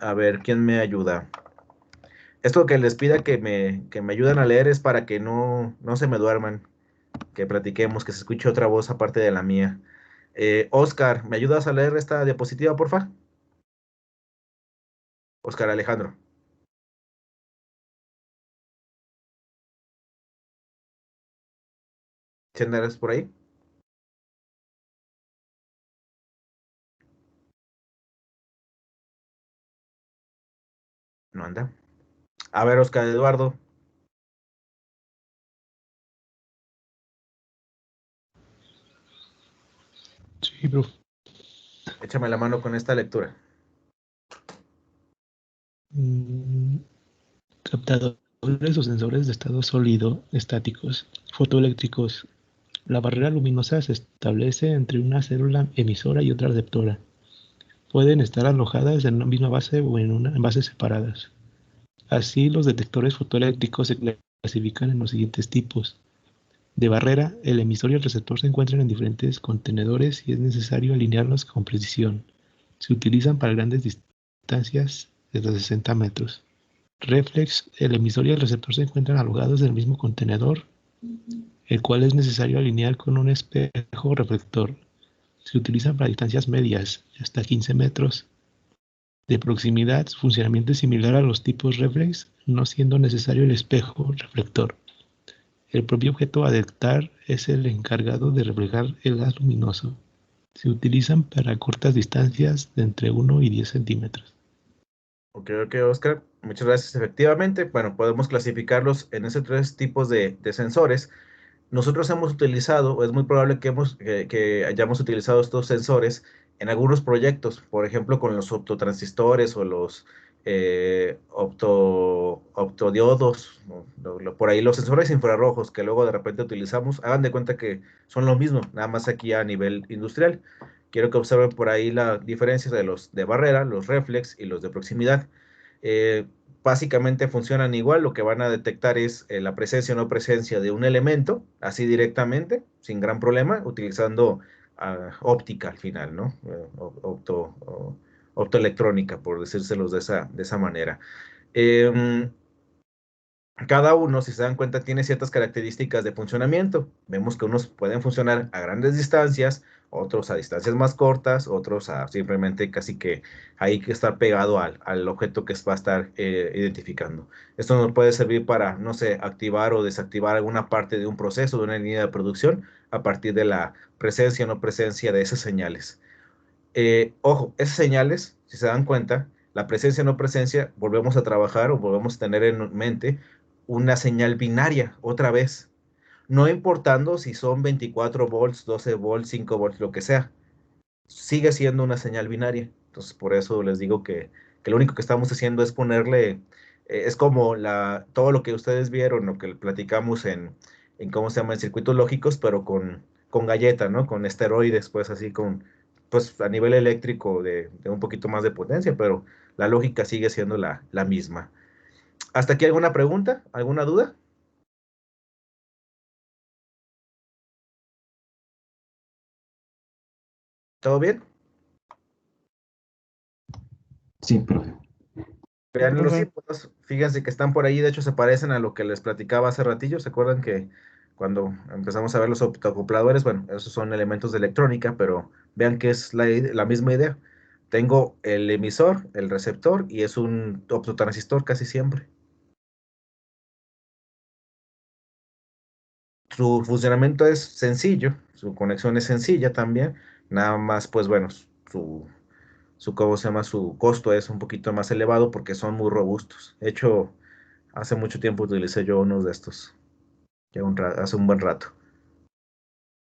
A ver, ¿quién me ayuda? Esto que les pida que me ayuden a leer es para que no se me duerman, que platiquemos, que se escuche otra voz aparte de la mía. Oscar, ¿me ayudas a leer esta diapositiva, porfa? Oscar Alejandro. ¿Sí andas por ahí? No anda. A ver, Oscar Eduardo, Sí, profe. échame la mano con esta lectura. Captadores o sensores de estado sólido estáticos, fotoeléctricos. La barrera luminosa se establece entre una célula emisora y otra receptora. Pueden estar alojadas en una misma base o en bases separadas. Así, los detectores fotoeléctricos se clasifican en los siguientes tipos. De barrera, el emisor y el receptor se encuentran en diferentes contenedores y es necesario alinearlos con precisión. Se utilizan para grandes distancias desde 60 metros. Reflex, el emisor y el receptor se encuentran alojados en el mismo contenedor, el cual es necesario alinear con un espejo reflector. Se utilizan para distancias medias, hasta 15 metros. De proximidad, su funcionamiento es similar a los tipos reflex, no siendo necesario el espejo reflector. El propio objeto a detectar es el encargado de reflejar el haz luminoso. Se utilizan para cortas distancias de entre 1 y 10 centímetros. Ok, Oscar, muchas gracias. Efectivamente, bueno, podemos clasificarlos en esos tres tipos de sensores. Nosotros hemos utilizado, o es muy probable que hayamos utilizado estos sensores en algunos proyectos, por ejemplo, con los optotransistores o los optodiodos, por ahí los sensores infrarrojos que luego de repente utilizamos, hagan de cuenta que son lo mismo, nada más aquí a nivel industrial. Quiero que observen por ahí la diferencia de los de barrera, los reflex y los de proximidad. Eh, Básicamente funcionan igual, lo que van a detectar es la presencia o no presencia de un elemento, así directamente, sin gran problema, utilizando óptica al final, ¿no? Optoelectrónica, por decírselos de esa manera. Cada uno, si se dan cuenta, tiene ciertas características de funcionamiento. Vemos que unos pueden funcionar a grandes distancias, otros a distancias más cortas, otros a simplemente casi que hay que estar pegado al objeto que va a estar identificando. Esto nos puede servir para, no sé, activar o desactivar alguna parte de un proceso, de una línea de producción, a partir de la presencia o no presencia de esas señales. Ojo, esas señales, si se dan cuenta, la presencia o no presencia, volvemos a trabajar o volvemos a tener en mente una señal binaria otra vez, no importando si son 24 volts, 12 volts, 5 volts, lo que sea, sigue siendo una señal binaria. Entonces, por eso les digo que lo único que estamos haciendo es ponerle, es como todo lo que ustedes vieron, lo que platicamos en cómo se llama, en circuitos lógicos, pero con galleta, ¿no? Con esteroides, pues así, pues a nivel eléctrico de un poquito más de potencia, pero la lógica sigue siendo la misma. ¿Hasta aquí alguna pregunta? ¿Alguna duda? ¿Todo bien? Sí, profe. Vean los símbolos, fíjense que están por ahí, de hecho se parecen a lo que les platicaba hace ratillo. ¿Se acuerdan que cuando empezamos a ver los optoacopladores, bueno, esos son elementos de electrónica, pero vean que es la misma idea? Tengo el emisor, el receptor, y es un optotransistor casi siempre. Su funcionamiento es sencillo, su conexión es sencilla también, nada más, pues bueno, ¿cómo se llama? Su costo es un poquito más elevado porque son muy robustos. De hecho, hace mucho tiempo utilicé yo unos de estos, ya hace un buen rato.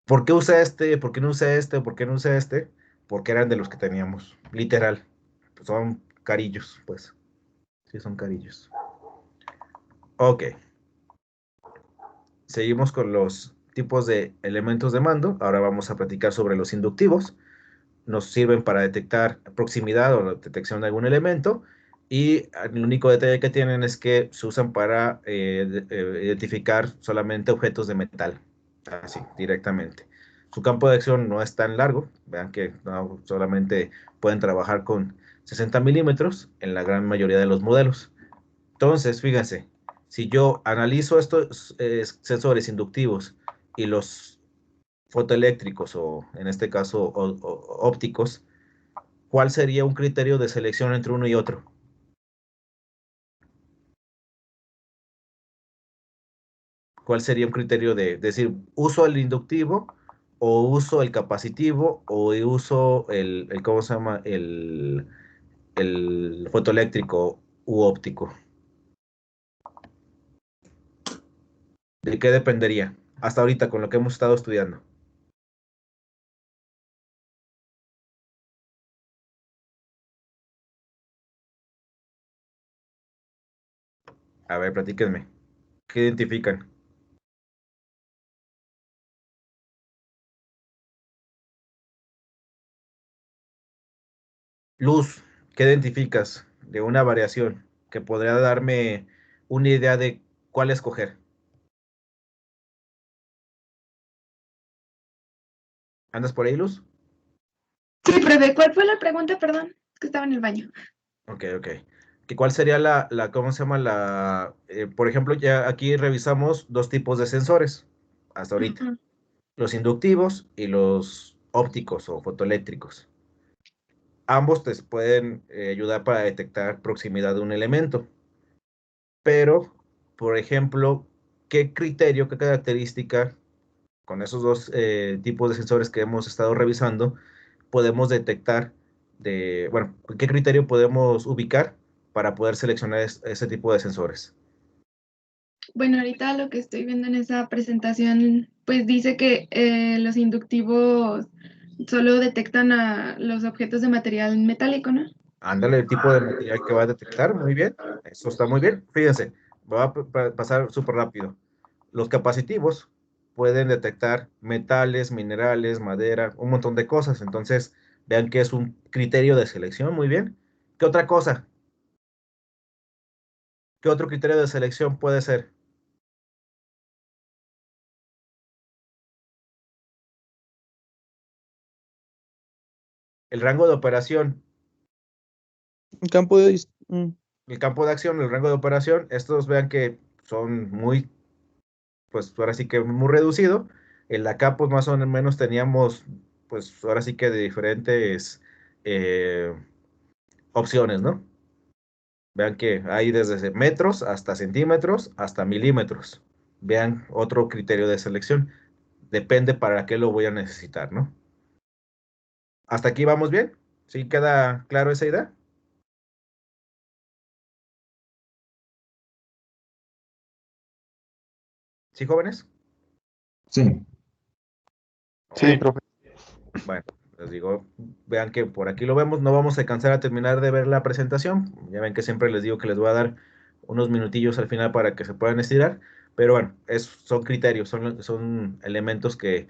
¿Por qué usé este? ¿Por qué no usé este? ¿Por qué no usé este? Porque eran de los que teníamos, literal. Son carillos, pues. Sí, son carillos. Ok. Seguimos con los tipos de elementos de mando. Ahora vamos a platicar sobre los inductivos. Nos sirven para detectar proximidad o la detección de algún elemento. Y el único detalle que tienen es que se usan para identificar solamente objetos de metal. Así, directamente. Su campo de acción no es tan largo. Vean que no, solamente pueden trabajar con 60 milímetros en la gran mayoría de los modelos. Entonces, fíjense, si yo analizo estos sensores inductivos y los fotoeléctricos, o en este caso ópticos, ¿cuál sería un criterio de selección entre uno y otro? ¿Cuál sería un criterio de decir, uso el inductivo, o uso el capacitivo, o uso ¿cómo se llama? El fotoeléctrico u óptico? ¿De qué dependería? Hasta ahorita, con lo que hemos estado estudiando. A ver, platíquenme. ¿Qué identifican? Luz, ¿qué identificas de una variación que podría darme una idea de cuál escoger? ¿Andas por ahí, Luz? Sí, profe, ¿cuál fue la pregunta? Perdón, es que estaba en el baño. Ok. ¿Cuál sería cómo se llama por ejemplo, ya aquí revisamos dos tipos de sensores hasta ahorita? Ujú. Los inductivos y los ópticos o fotoeléctricos. Ambos te pueden ayudar para detectar proximidad de un elemento. Pero, por ejemplo, ¿qué criterio, qué característica, con esos dos tipos de sensores que hemos estado revisando, podemos detectar bueno, qué criterio podemos ubicar para poder seleccionar ese tipo de sensores? Bueno, ahorita lo que estoy viendo en esa presentación, pues dice que los inductivos solo detectan a los objetos de material metálico, ¿no? Ándale, el tipo de material que va a detectar, muy bien, eso está muy bien. Fíjense, voy a pasar súper rápido. Los capacitivos pueden detectar metales, minerales, madera, un montón de cosas. Entonces, vean que es un criterio de selección, muy bien. ¿Qué otra cosa? ¿Qué otro criterio de selección puede ser? El rango de operación, El campo de... el campo de acción, el rango de operación. Estos vean que son muy, pues ahora sí que muy reducido. En la K, pues más o menos teníamos, pues ahora sí que de diferentes opciones, ¿no? Vean que hay desde metros hasta centímetros hasta milímetros. Vean otro criterio de selección. Depende para qué lo voy a necesitar, ¿no? ¿Hasta aquí vamos bien? ¿Sí queda claro esa idea? ¿Sí, jóvenes? Sí. Sí, profe. Bueno, les digo, vean que por aquí lo vemos, no vamos a alcanzar a terminar de ver la presentación. Ya ven que siempre les digo que les voy a dar unos minutillos al final para que se puedan estirar, pero bueno, son criterios, son elementos que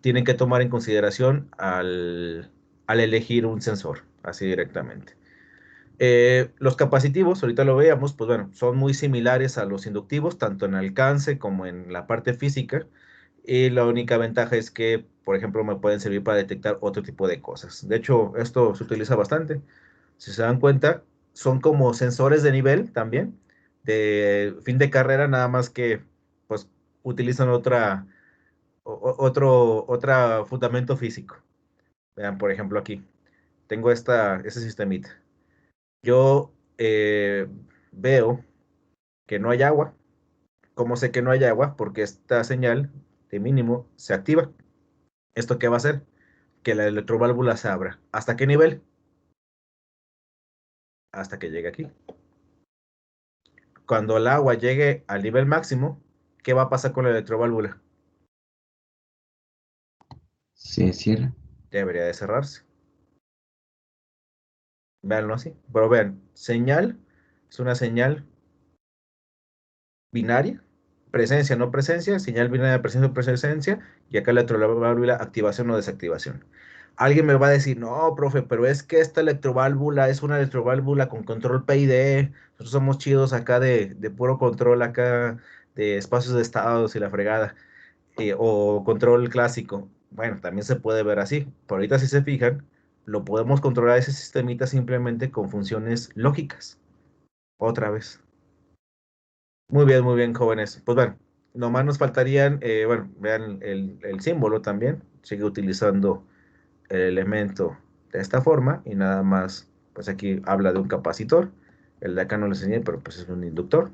tienen que tomar en consideración al elegir un sensor, así directamente. Los capacitivos, ahorita lo veíamos, pues bueno, son muy similares a los inductivos, tanto en alcance como en la parte física. Y la única ventaja es que, por ejemplo, me pueden servir para detectar otro tipo de cosas. De hecho, esto se utiliza bastante. Si se dan cuenta, son como sensores de nivel también, de fin de carrera, nada más que pues utilizan otro fundamento físico. Vean, por ejemplo, aquí tengo ese sistemita. Yo veo que no hay agua. ¿Cómo sé que no hay agua? Porque esta señal de mínimo se activa. ¿Esto qué va a hacer? Que la electroválvula se abra. ¿Hasta qué nivel? Hasta que llegue aquí. Cuando el agua llegue al nivel máximo, ¿qué va a pasar con la electroválvula? Se cierra. Debería de cerrarse. Véanlo así. Pero vean, señal es una señal binaria. Presencia, no presencia. Señal binaria, presencia, no presencia. Y acá la electroválvula, activación o desactivación. Alguien me va a decir, no, profe, pero es que esta electroválvula es una electroválvula con control PID. Nosotros somos chidos acá de puro control acá de espacios de estados y la fregada. O control clásico. Bueno, también se puede ver así. Pero ahorita si se fijan, lo podemos controlar ese sistemita simplemente con funciones lógicas. otra vez. Muy bien, jóvenes. Pues bueno, nomás nos faltarían, bueno, vean el símbolo también. Sigue utilizando el elemento de esta forma y nada más, pues aquí habla de un capacitor. El de acá no lo enseñé, pero pues es un inductor.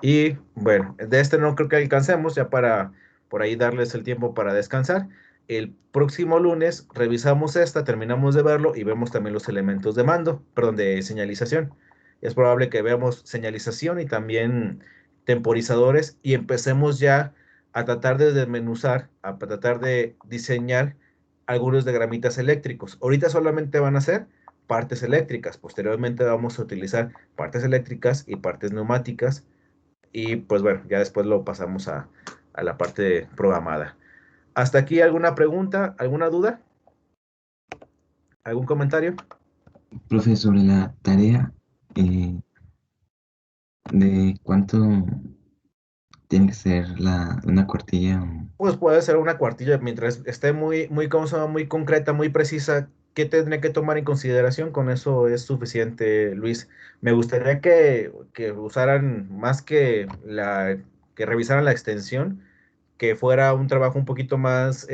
Y bueno, de este no creo que alcancemos ya para por ahí darles el tiempo para descansar. El próximo lunes revisamos esta, terminamos de verlo y vemos también los elementos de mando, perdón, de señalización. Es probable que veamos señalización y también temporizadores y empecemos ya a tratar de desmenuzar, a tratar de diseñar algunos diagramitas eléctricos. Ahorita solamente van a ser partes eléctricas, posteriormente vamos a utilizar partes eléctricas y partes neumáticas y pues bueno, ya después lo pasamos a la parte programada. ¿Hasta aquí alguna pregunta, alguna duda? ¿Algún comentario? Profe, sobre la tarea, ¿de cuánto tiene que ser una cuartilla? Pues puede ser una cuartilla mientras esté muy concreta, muy precisa. ¿Qué tendré que tomar en consideración? Con eso es suficiente, Luis. Me gustaría que usaran más que que revisaran la extensión, que fuera un trabajo un poquito más,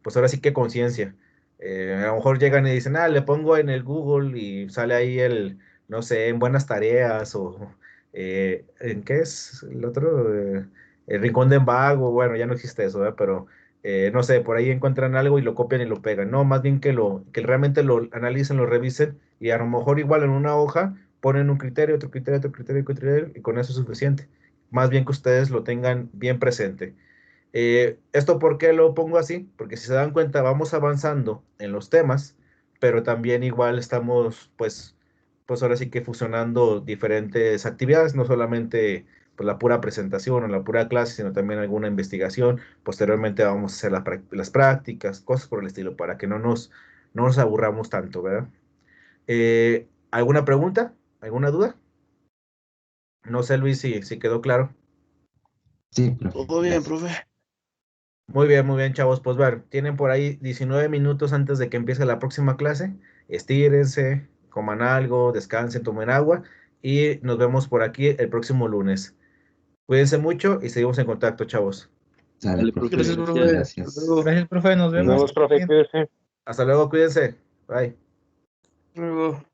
pues ahora sí que conciencia. A lo mejor llegan y dicen, le pongo en el Google y sale ahí no sé, en buenas tareas o ¿en qué es el otro? El Rincón de Vago, bueno, ya no existe eso, ¿verdad? Pero no sé, por ahí encuentran algo y lo copian y lo pegan. No, más bien que realmente lo analicen, lo revisen y a lo mejor igual en una hoja ponen un criterio, otro criterio, otro criterio, otro criterio y con eso es suficiente. Más bien que ustedes lo tengan bien presente. ¿Esto por qué lo pongo así? Porque si se dan cuenta, vamos avanzando en los temas, pero también igual estamos, pues ahora sí que fusionando diferentes actividades, no solamente pues, la pura presentación o la pura clase, sino también alguna investigación. Posteriormente vamos a hacer las prácticas, cosas por el estilo, para que no nos aburramos tanto, ¿verdad? ¿Alguna pregunta? ¿Alguna duda? No sé, Luis, si quedó claro. Sí, profe. Todo bien, profe. Muy bien, chavos. Pues bueno, tienen por ahí 19 minutos antes de que empiece la próxima clase. Estírense, coman algo, descansen, tomen agua y nos vemos por aquí el próximo lunes. Cuídense mucho y seguimos en contacto, chavos. Sale, profe. Gracias, profe. Gracias. Hasta luego. Gracias, profe. Nos Nos vemos. vemos, profe, cuídese. Hasta luego, cuídense. Bye. Hasta luego.